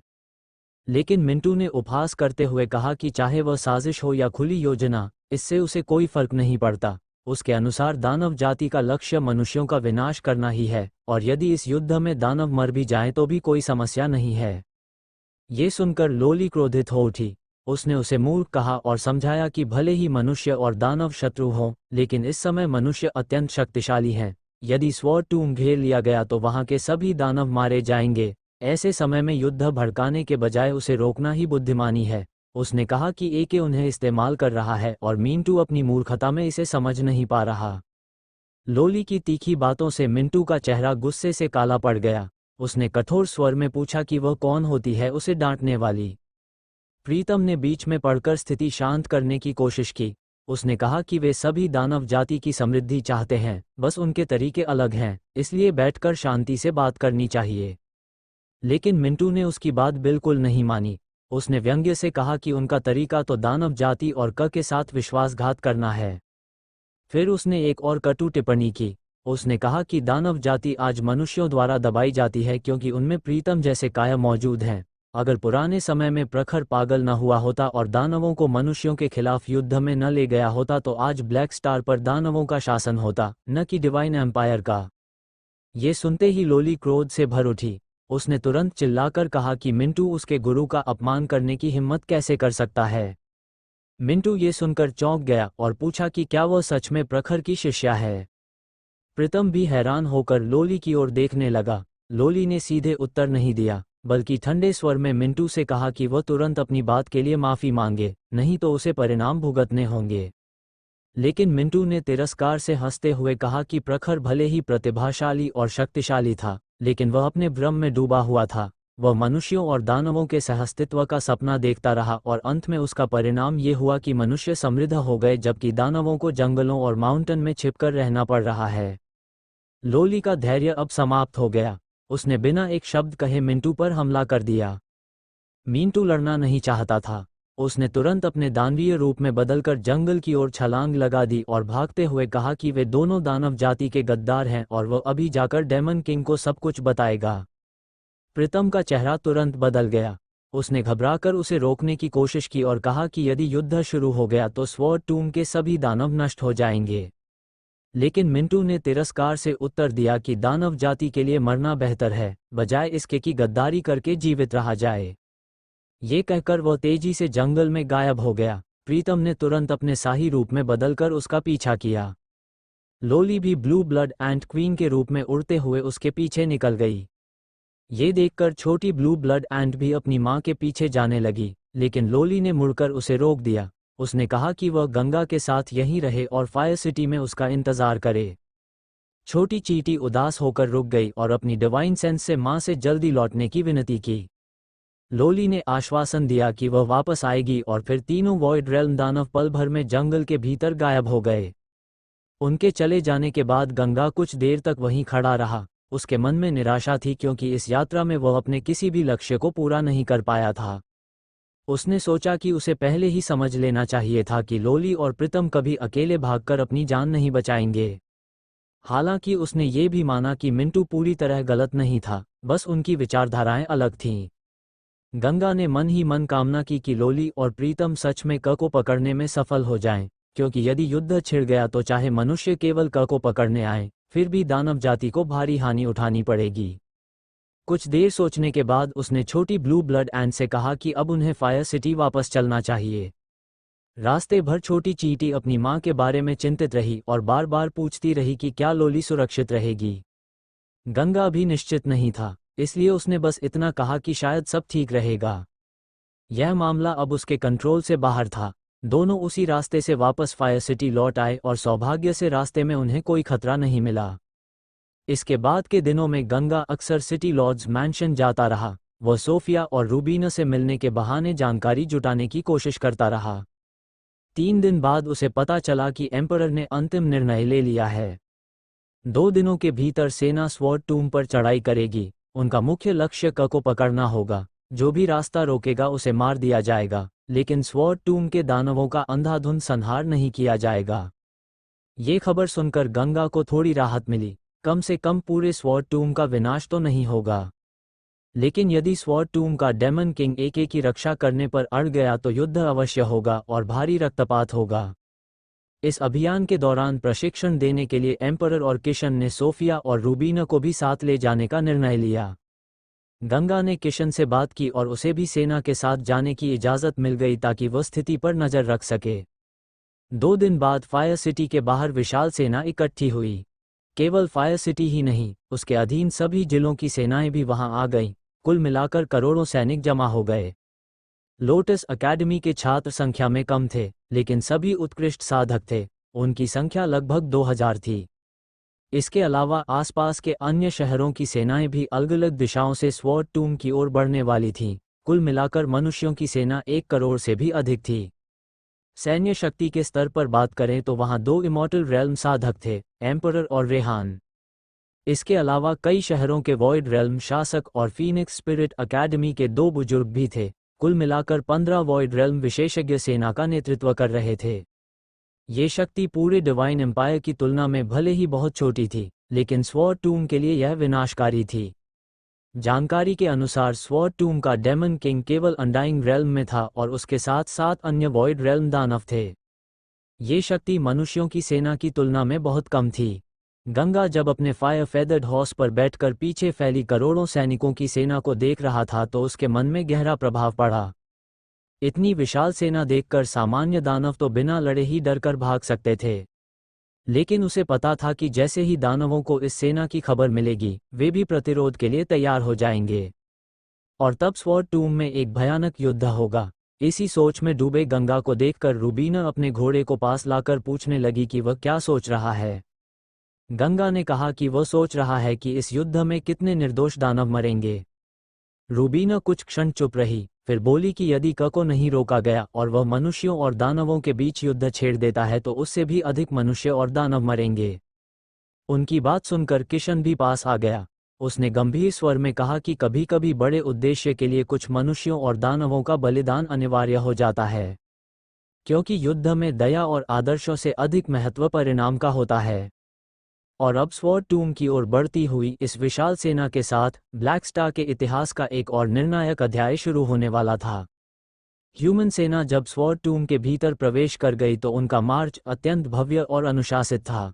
लेकिन मिंटू ने उपहास करते हुए कहा कि चाहे वह साजिश हो या खुली योजना, इससे उसे कोई फर्क नहीं पड़ता। उसके अनुसार दानव जाति का लक्ष्य मनुष्यों का विनाश करना ही है, और यदि इस युद्ध में दानव मर भी जाएं तो भी कोई समस्या नहीं है। ये सुनकर लोली क्रोधित हो उठी। उसने उसे मूर्ख कहा और समझाया कि भले ही मनुष्य और दानव शत्रु हों, लेकिन इस समय मनुष्य अत्यंत शक्तिशाली हैं। यदि स्वॉर्ड टूम घेर लिया गया तो वहां के सभी दानव मारे जाएंगे। ऐसे समय में युद्ध भड़काने के बजाय उसे रोकना ही बुद्धिमानी है। उसने कहा कि एके उन्हें इस्तेमाल कर रहा है और मिंटू अपनी मूर्खता में इसे समझ नहीं पा रहा। लोली की तीखी बातों से मिंटू का चेहरा गुस्से से काला पड़ गया। उसने कठोर स्वर में पूछा कि वह कौन होती है उसे डांटने वाली। प्रीतम ने बीच में पड़कर स्थिति शांत करने की कोशिश की। उसने कहा कि वे सभी दानव जाति की समृद्धि चाहते हैं, बस उनके तरीके अलग हैं, इसलिए बैठकर शांति से बात करनी चाहिए। लेकिन मिंटू ने उसकी बात बिल्कुल नहीं मानी। उसने व्यंग्य से कहा कि उनका तरीका तो दानव जाति और क के साथ विश्वासघात करना है। फिर उसने एक और कटु टिप्पणी की। उसने कहा कि दानव जाति आज मनुष्यों द्वारा दबाई जाती है क्योंकि उनमें प्रीतम जैसे काया मौजूद हैं, अगर पुराने समय में प्रखर पागल न हुआ होता और दानवों को मनुष्यों के खिलाफ युद्ध में न ले गया होता तो आज ब्लैक स्टार पर दानवों का शासन होता, न कि डिवाइन एम्पायर का। ये सुनते ही लोली क्रोध से भर उठी। उसने तुरंत चिल्लाकर कहा कि मिंटू उसके गुरु का अपमान करने की हिम्मत कैसे कर सकता है। मिंटू ये सुनकर चौंक गया और पूछा कि क्या वह सच में प्रखर की शिष्या है। प्रीतम भी हैरान होकर लोली की ओर देखने लगा। लोली ने सीधे उत्तर नहीं दिया, बल्कि ठंडे स्वर में मिंटू से कहा कि वह तुरंत अपनी बात के लिए माफ़ी मांगे, नहीं तो उसे परिणाम भुगतने होंगे। लेकिन मिंटू ने तिरस्कार से हंसते हुए कहा कि प्रखर भले ही प्रतिभाशाली और शक्तिशाली था, लेकिन वह अपने भ्रम में डूबा हुआ था। वह मनुष्यों और दानवों के सहअस्तित्व का सपना देखता रहा और अंत में उसका परिणाम ये हुआ कि मनुष्य समृद्ध हो गए जबकि दानवों को जंगलों और माउंटेन में छिपकर रहना पड़ रहा है। लोली का धैर्य अब समाप्त हो गया। उसने बिना एक शब्द कहे मिंटू पर हमला कर दिया। मिंटू लड़ना नहीं चाहता था। उसने तुरंत अपने दानवीय रूप में बदलकर जंगल की ओर छलांग लगा दी और भागते हुए कहा कि वे दोनों दानव जाति के गद्दार हैं और वह अभी जाकर डेमन किंग को सब कुछ बताएगा। प्रीतम का चेहरा तुरंत बदल गया। उसने घबराकर उसे रोकने की कोशिश की और कहा कि यदि युद्ध शुरू हो गया तो स्वॉर्ड टूम के सभी दानव नष्ट हो जाएंगे। लेकिन मिंटू ने तिरस्कार से उत्तर दिया कि दानव जाति के लिए मरना बेहतर है, बजाय इसके कि गद्दारी करके जीवित रहा जाए। ये कहकर वह तेजी से जंगल में गायब हो गया। प्रीतम ने तुरंत अपने शाही रूप में बदलकर उसका पीछा किया। लोली भी ब्लू ब्लड एंट क्वीन के रूप में उड़ते हुए उसके पीछे निकल गई। ये देखकर छोटी ब्लू ब्लड एंट भी अपनी मां के पीछे जाने लगी, लेकिन लोली ने मुड़कर उसे रोक दिया। उसने कहा कि वह गंगा के साथ यहीं रहे और फायर सिटी में उसका इंतजार करे। छोटी चींटी उदास होकर रुक गई और अपनी डिवाइन सेंस से मां से जल्दी लौटने की विनती की। लोली ने आश्वासन दिया कि वह वापस आएगी और फिर तीनों वॉइड रेल्म दानव पल भर में जंगल के भीतर गायब हो गए। उनके चले जाने के बाद गंगा कुछ देर तक वहीं खड़ा रहा। उसके मन में निराशा थी क्योंकि इस यात्रा में वह अपने किसी भी लक्ष्य को पूरा नहीं कर पाया था। उसने सोचा कि उसे पहले ही समझ लेना चाहिए था कि लोली और प्रीतम कभी अकेले भागकर अपनी जान नहीं बचाएंगे। हालांकि उसने ये भी माना कि मिंटू पूरी तरह गलत नहीं था, बस उनकी विचारधाराएं अलग थीं। गंगा ने मन ही मन कामना की कि लोली और प्रीतम सच में क को पकड़ने में सफल हो जाएं, क्योंकि यदि युद्ध छिड़ गया तो चाहे मनुष्य केवल क को पकड़ने आए, फिर भी दानव जाति को भारी हानि उठानी पड़ेगी। कुछ देर सोचने के बाद उसने छोटी ब्लू ब्लड एंट से कहा कि अब उन्हें फायर सिटी वापस चलना चाहिए। रास्ते भर छोटी चींटी अपनी मां के बारे में चिंतित रही और बार बार पूछती रही कि क्या लोली सुरक्षित रहेगी। गंगा भी निश्चित नहीं था, इसलिए उसने बस इतना कहा कि शायद सब ठीक रहेगा। यह मामला अब उसके कंट्रोल से बाहर था। दोनों उसी रास्ते से वापस फायर सिटी लौट आए और सौभाग्य से रास्ते में उन्हें कोई खतरा नहीं मिला। इसके बाद के दिनों में गंगा अक्सर सिटी लॉर्ड्स मैंशन जाता रहा। वह सोफिया और रूबीना से मिलने के बहाने जानकारी जुटाने की कोशिश करता रहा। 3 दिन बाद उसे पता चला कि एम्परर ने अंतिम निर्णय ले लिया है। 2 दिनों के भीतर सेना स्वॉर्ड टूम पर चढ़ाई करेगी। उनका मुख्य लक्ष्य क को पकड़ना होगा। जो भी रास्ता रोकेगा उसे मार दिया जाएगा, लेकिन स्वॉर्ड टूम के दानवों का अंधाधुंध संहार नहीं किया जाएगा। ये खबर सुनकर गंगा को थोड़ी राहत मिली। कम से कम पूरे स्वॉर्ड टूम का विनाश तो नहीं होगा। लेकिन यदि स्वॉर्ड टूम का डेमन किंग एके की रक्षा करने पर अड़ गया तो युद्ध अवश्य होगा और भारी रक्तपात होगा। इस अभियान के दौरान प्रशिक्षण देने के लिए एम्परर और किशन ने सोफिया और रूबीना को भी साथ ले जाने का निर्णय लिया। गंगा ने किशन से बात की और उसे भी सेना के साथ जाने की इजाज़त मिल गई ताकि वह स्थिति पर नज़र रख सके। 2 दिन बाद फायर सिटी के बाहर विशाल सेना इकट्ठी हुई। केवल फायर सिटी ही नहीं, उसके अधीन सभी जिलों की सेनाएं भी वहां आ गईं। कुल मिलाकर करोड़ों सैनिक जमा हो गए। लोटस अकेडमी के छात्र संख्या में कम थे, लेकिन सभी उत्कृष्ट साधक थे। उनकी संख्या लगभग 2000 थी। इसके अलावा आसपास के अन्य शहरों की सेनाएं भी अलग अलग दिशाओं से स्वॉर्ड टूम की ओर बढ़ने वाली थीं। कुल मिलाकर मनुष्यों की सेना 1 करोड़ से भी अधिक थी। सैन्य शक्ति के स्तर पर बात करें तो वहां 2 इमॉर्टल रेल्म साधक थे, एम्परर और रेहान। इसके अलावा कई शहरों के वॉइड रेल्म शासक और फीनिक्स स्पिरिट अकेडमी के 2 बुजुर्ग भी थे। कुल मिलाकर 15 वॉइड रेल्म विशेषज्ञ सेना का नेतृत्व कर रहे थे। ये शक्ति पूरे डिवाइन एम्पायर की तुलना में भले ही बहुत छोटी थी, लेकिन स्वॉर्ड टूम के लिए यह विनाशकारी थी। जानकारी के अनुसार स्वॉर्ड टूम का डेमन किंग केवल अनडाइंग रेल्म में था और उसके साथ 7 अन्य वॉइड रेल्म दानव थे। ये शक्ति मनुष्यों की सेना की तुलना में बहुत कम थी। गंगा जब अपने फायर फेदर्ड हॉर्स पर बैठकर पीछे फैली करोड़ों सैनिकों की सेना को देख रहा था तो उसके मन में गहरा प्रभाव पड़ा। इतनी विशाल सेना देखकर सामान्य दानव तो बिना लड़े ही डरकर भाग सकते थे, लेकिन उसे पता था कि जैसे ही दानवों को इस सेना की खबर मिलेगी वे भी प्रतिरोध के लिए तैयार हो जाएंगे और तब स्वॉर्ड टूम में एक भयानक युद्ध होगा। इसी सोच में डूबे गंगा को देखकर रूबीना अपने घोड़े को पास लाकर पूछने लगी कि वह क्या सोच रहा है। गंगा ने कहा कि वह सोच रहा है कि इस युद्ध में कितने निर्दोष दानव मरेंगे। रूबीना कुछ क्षण चुप रही, फिर बोली कि यदि क को नहीं रोका गया और वह मनुष्यों और दानवों के बीच युद्ध छेड़ देता है तो उससे भी अधिक मनुष्य और दानव मरेंगे। उनकी बात सुनकर किशन भी पास आ गया। उसने गंभीर स्वर में कहा कि कभी कभी बड़े उद्देश्य के लिए कुछ मनुष्यों और दानवों का बलिदान अनिवार्य हो जाता है, क्योंकि युद्ध में दया और आदर्शों से अधिक महत्व परिणाम का होता है। और अब स्वॉर्ड टूम की ओर बढ़ती हुई इस विशाल सेना के साथ ब्लैक स्टार के इतिहास का एक और निर्णायक अध्याय शुरू होने वाला था। ह्यूमन सेना जब स्वॉर्ड टूम के भीतर प्रवेश कर गई तो उनका मार्च अत्यंत भव्य और अनुशासित था।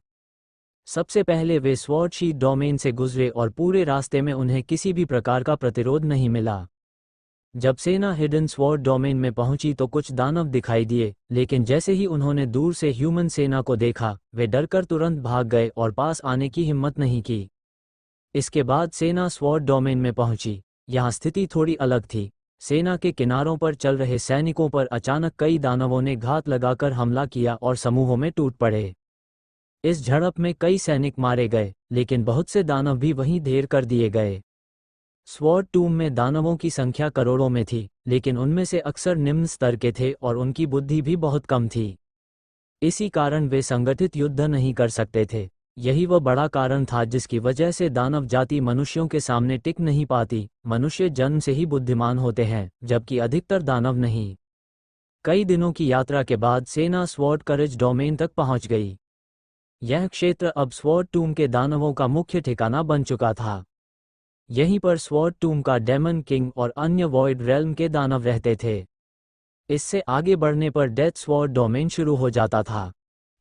सबसे पहले वे स्वॉर्ड शीट डोमेन से गुजरे और पूरे रास्ते में उन्हें किसी भी प्रकार का प्रतिरोध नहीं मिला। जब सेना हिडन स्वॉर्ड डोमेन में पहुंची तो कुछ दानव दिखाई दिए, लेकिन जैसे ही उन्होंने दूर से ह्यूमन सेना को देखा वे डरकर तुरंत भाग गए और पास आने की हिम्मत नहीं की। इसके बाद सेना स्वॉर्ड डोमेन में पहुंची। यहाँ स्थिति थोड़ी अलग थी। सेना के किनारों पर चल रहे सैनिकों पर अचानक कई दानवों ने घात लगाकर हमला किया और समूहों में टूट पड़े। इस झड़प में कई सैनिक मारे गए, लेकिन बहुत से दानव भी वहीं ढेर कर दिए गए। स्वॉर्ड टूम में दानवों की संख्या करोड़ों में थी, लेकिन उनमें से अक्सर निम्न स्तर के थे और उनकी बुद्धि भी बहुत कम थी। इसी कारण वे संगठित युद्ध नहीं कर सकते थे। यही वह बड़ा कारण था जिसकी वजह से दानव जाति मनुष्यों के सामने टिक नहीं पाती। मनुष्य जन्म से ही बुद्धिमान होते हैं, जबकि अधिकतर दानव नहीं। कई दिनों की यात्रा के बाद सेना स्वॉर्ड करेज डोमेन तक पहुंच गई। यह क्षेत्र अब स्वॉर्ड टूम के दानवों का मुख्य ठिकाना बन चुका था। यहीं पर स्वॉर्ड टूम का डेमन किंग और अन्य वॉइड रेल्म के दानव रहते थे। इससे आगे बढ़ने पर डेथ स्वॉर्ड डोमेन शुरू हो जाता था।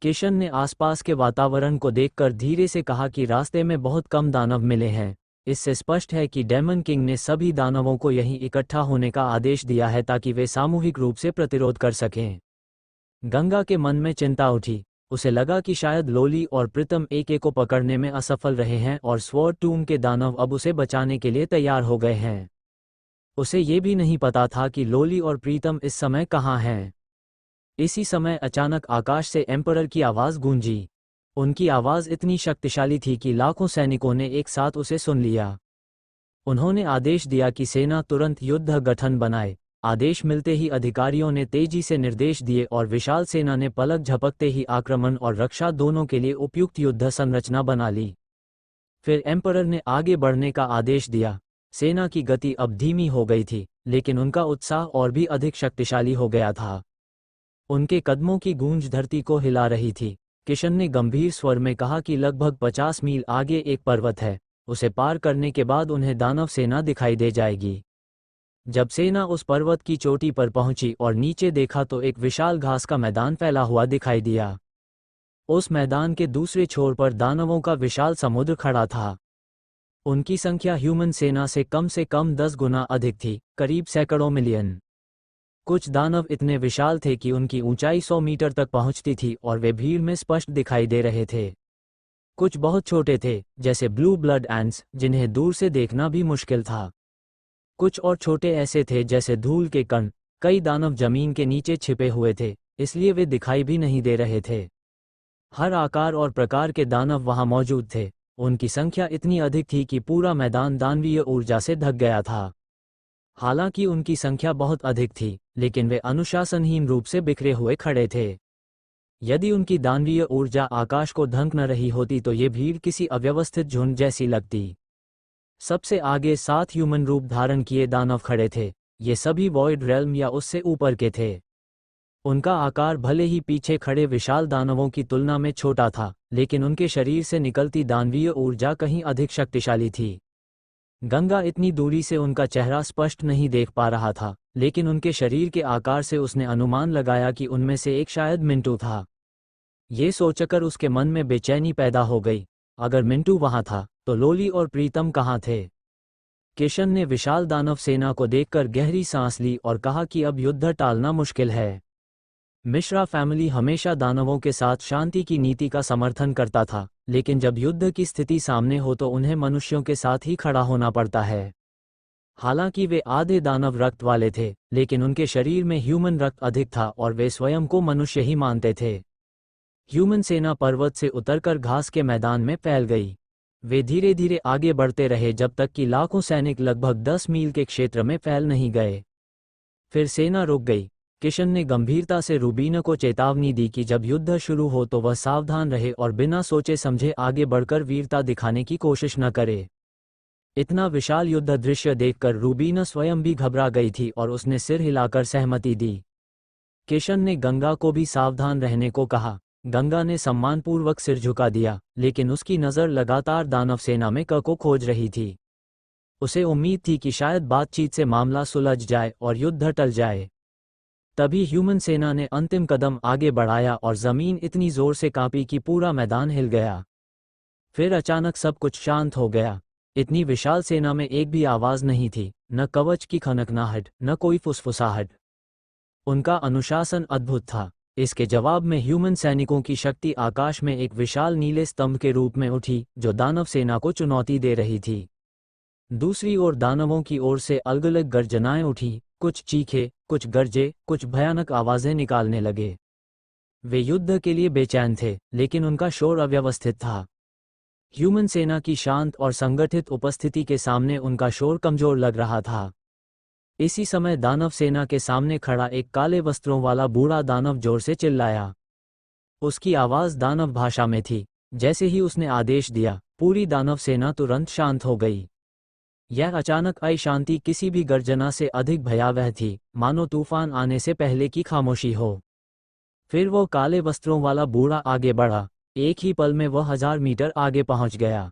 किशन ने आसपास के वातावरण को देखकर धीरे से कहा कि रास्ते में बहुत कम दानव मिले हैं। इससे स्पष्ट है कि डेमन किंग ने सभी दानवों को यहीं इकट्ठा होने का आदेश दिया है ताकि वे सामूहिक रूप से प्रतिरोध कर सकें। गंगा के मन में चिंता उठी। उसे लगा कि शायद लोली और प्रीतम एके को पकड़ने में असफल रहे हैं और स्वॉर्ड टूम के दानव अब उसे बचाने के लिए तैयार हो गए हैं। उसे ये भी नहीं पता था कि लोली और प्रीतम इस समय कहाँ हैं। इसी समय अचानक आकाश से एम्परर की आवाज़ गूंजी। उनकी आवाज़ इतनी शक्तिशाली थी कि लाखों सैनिकों ने एक साथ उसे सुन लिया। उन्होंने आदेश दिया कि सेना तुरंत युद्ध गठन बनाए। आदेश मिलते ही अधिकारियों ने तेजी से निर्देश दिए और विशाल सेना ने पलक झपकते ही आक्रमण और रक्षा दोनों के लिए उपयुक्त युद्ध संरचना बना ली। फिर एम्परर ने आगे बढ़ने का आदेश दिया। सेना की गति अब धीमी हो गई थी, लेकिन उनका उत्साह और भी अधिक शक्तिशाली हो गया था। उनके कदमों की गूंज धरती को हिला रही थी। किशन ने गंभीर स्वर में कहा कि लगभग 50 मील आगे एक पर्वत है। उसे पार करने के बाद उन्हें दानव सेना दिखाई दे जाएगी। जब सेना उस पर्वत की चोटी पर पहुंची और नीचे देखा तो एक विशाल घास का मैदान फैला हुआ दिखाई दिया। उस मैदान के दूसरे छोर पर दानवों का विशाल समुद्र खड़ा था। उनकी संख्या ह्यूमन सेना से कम 10 गुना अधिक थी, करीब सैकड़ों मिलियन। कुछ दानव इतने विशाल थे कि उनकी ऊंचाई 100 मीटर तक पहुंचती थी और वे भीड़ में स्पष्ट दिखाई दे रहे थे। कुछ बहुत छोटे थे, जैसे ब्लू ब्लड एंट्स, जिन्हें दूर से देखना भी मुश्किल था। कुछ और छोटे ऐसे थे जैसे धूल के कण। कई दानव जमीन के नीचे छिपे हुए थे, इसलिए वे दिखाई भी नहीं दे रहे थे। हर आकार और प्रकार के दानव वहां मौजूद थे। उनकी संख्या इतनी अधिक थी कि पूरा मैदान दानवीय ऊर्जा से ढक गया था। हालांकि उनकी संख्या बहुत अधिक थी, लेकिन वे अनुशासनहीन रूप से बिखरे हुए खड़े थे। यदि उनकी दानवीय ऊर्जा आकाश को ढंक न रही होती तो ये भीड़ किसी अव्यवस्थित झुंड जैसी लगती। सबसे आगे 7 ह्यूमन रूप धारण किए दानव खड़े थे। ये सभी वॉइड रेल्म या उससे ऊपर के थे। उनका आकार भले ही पीछे खड़े विशाल दानवों की तुलना में छोटा था, लेकिन उनके शरीर से निकलती दानवीय ऊर्जा कहीं अधिक शक्तिशाली थी। गंगा इतनी दूरी से उनका चेहरा स्पष्ट नहीं देख पा रहा था, लेकिन उनके शरीर के आकार से उसने अनुमान लगाया कि उनमें से एक शायद मिंटू था। ये सोचकर उसके मन में बेचैनी पैदा हो गई। अगर मिंटू वहां था, तो लोली और प्रीतम कहाँ थे? किशन ने विशाल दानव सेना को देखकर गहरी सांस ली और कहा कि अब युद्ध टालना मुश्किल है। मिश्रा फैमिली हमेशा दानवों के साथ शांति की नीति का समर्थन करता था, लेकिन जब युद्ध की स्थिति सामने हो तो उन्हें मनुष्यों के साथ ही खड़ा होना पड़ता है। हालांकि वे आधे दानव रक्त वाले थे, लेकिन उनके शरीर में ह्यूमन रक्त अधिक था और वे स्वयं को मनुष्य ही मानते थे। ह्यूमन सेना पर्वत से उतरकर घास के मैदान में फैल गई। वे धीरे धीरे आगे बढ़ते रहे जब तक कि लाखों सैनिक लगभग 10 मील के क्षेत्र में फैल नहीं गए। फिर सेना रुक गई। किशन ने गंभीरता से रूबीना को चेतावनी दी कि जब युद्ध शुरू हो तो वह सावधान रहे और बिना सोचे समझे आगे बढ़कर वीरता दिखाने की कोशिश न करे। इतना विशाल युद्ध दृश्य देखकर रूबीना स्वयं भी घबरा गई थी और उसने सिर हिलाकर सहमति दी। किशन ने गंगा को भी सावधान रहने को कहा। गंगा ने सम्मानपूर्वक सिर झुका दिया, लेकिन उसकी नज़र लगातार दानव सेना में क को खोज रही थी। उसे उम्मीद थी कि शायद बातचीत से मामला सुलझ जाए और युद्ध टल जाए। तभी ह्यूमन सेना ने अंतिम कदम आगे बढ़ाया और जमीन इतनी जोर से कांपी कि पूरा मैदान हिल गया। फिर अचानक सब कुछ शांत हो गया। इतनी विशाल सेना में एक भी आवाज नहीं थी, न कवच की खनकनाहट, न कोई फुसफुसाहट। उनका अनुशासन अद्भुत था। इसके जवाब में ह्यूमन सैनिकों की शक्ति आकाश में एक विशाल नीले स्तंभ के रूप में उठी, जो दानव सेना को चुनौती दे रही थी। दूसरी ओर दानवों की ओर से अलग अलग गर्जनाएं उठी, कुछ चीखे, कुछ गरजे, कुछ भयानक आवाजें निकालने लगे। वे युद्ध के लिए बेचैन थे, लेकिन उनका शोर अव्यवस्थित था। ह्यूमन सेना की शांत और संगठित उपस्थिति के सामने उनका शोर कमजोर लग रहा था। इसी समय दानव सेना के सामने खड़ा एक काले वस्त्रों वाला बूढ़ा दानव जोर से चिल्लाया। उसकी आवाज दानव भाषा में थी। जैसे ही उसने आदेश दिया, पूरी दानव सेना तुरंत शांत हो गई। यह अचानक आई शांति किसी भी गर्जना से अधिक भयावह थी, मानो तूफान आने से पहले की खामोशी हो। फिर वो काले वस्त्रों वाला बूढ़ा आगे बढ़ा। एक ही पल में वह 1000 मीटर आगे पहुंच गया।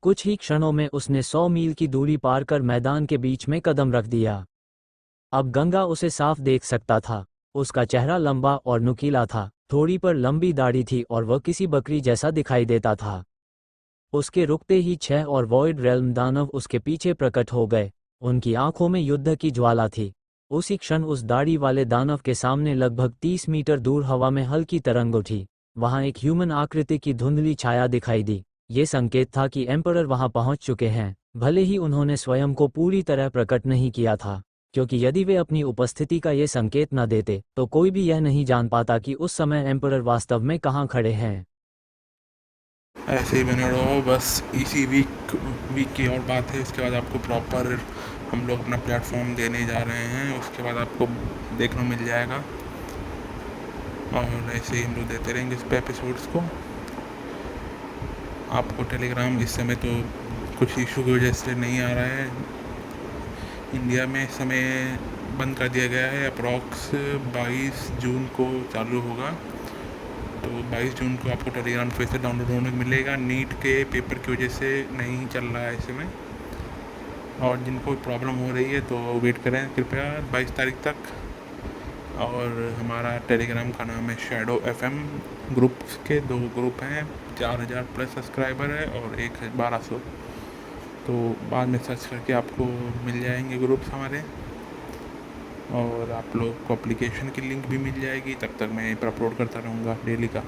कुछ ही क्षणों में उसने 100 मील की दूरी पार कर मैदान के बीच में कदम रख दिया। अब गंगा उसे साफ देख सकता था। उसका चेहरा लंबा और नुकीला था, थोड़ी पर लंबी दाढ़ी थी और वह किसी बकरी जैसा दिखाई देता था। उसके रुकते ही 6 और वॉइड रेल्म दानव उसके पीछे प्रकट हो गए। उनकी आंखों में युद्ध की ज्वाला थी। उसी क्षण उस दाढ़ी वाले दानव के सामने लगभग 30 मीटर दूर हवा में हल्की तरंग उठी। वहां एक ह्यूमन आकृति की धुंधली छाया दिखाई दी। ये संकेत था कि एम्परर वहां पहुंच चुके हैं, भले ही उन्होंने स्वयं को पूरी तरह प्रकट नहीं किया था, क्योंकि यदि वे अपनी उपस्थिति का ये संकेत न देते तो कोई भी यह नहीं जान पाता कि उस समय एम्परर वास्तव में कहाँ खड़े हैं। ऐसे ही बने रहो, बस इसी वीक की और बात है। उसके बाद आपको प्रॉपर हम लोग अपना प्लेटफॉर्म देने जा रहे हैं। उसके बाद आपको देखने मिल जाएगा और ऐसे ही हम लोग देते रहेंगे इस पे एपिसोड्स को। आपको टेलीग्राम इस समय तो कुछ इशू की वजह से नहीं आ रहा है। इंडिया में इस समय बंद कर दिया गया है। अप्रॉक्स 22 जून को चालू होगा, तो 22 जून को आपको टेलीग्राम फिर से डाउनलोड होने को मिलेगा। नीट के पेपर की वजह से नहीं चल रहा है इस समय, और जिनको प्रॉब्लम हो रही है तो वेट करें कृपया 22 तारीख तक। और हमारा टेलीग्राम का नाम है शैडो FM। ग्रुप्स के 2 ग्रुप हैं, 4000 प्लस सब्सक्राइबर है और एक है 1200। तो बाद में सर्च करके आपको मिल जाएंगे ग्रुप्स हमारे, और आप लोग को एप्लीकेशन की लिंक भी मिल जाएगी। तब तक मैं यहाँ पर अपलोड करता रहूँगा डेली का।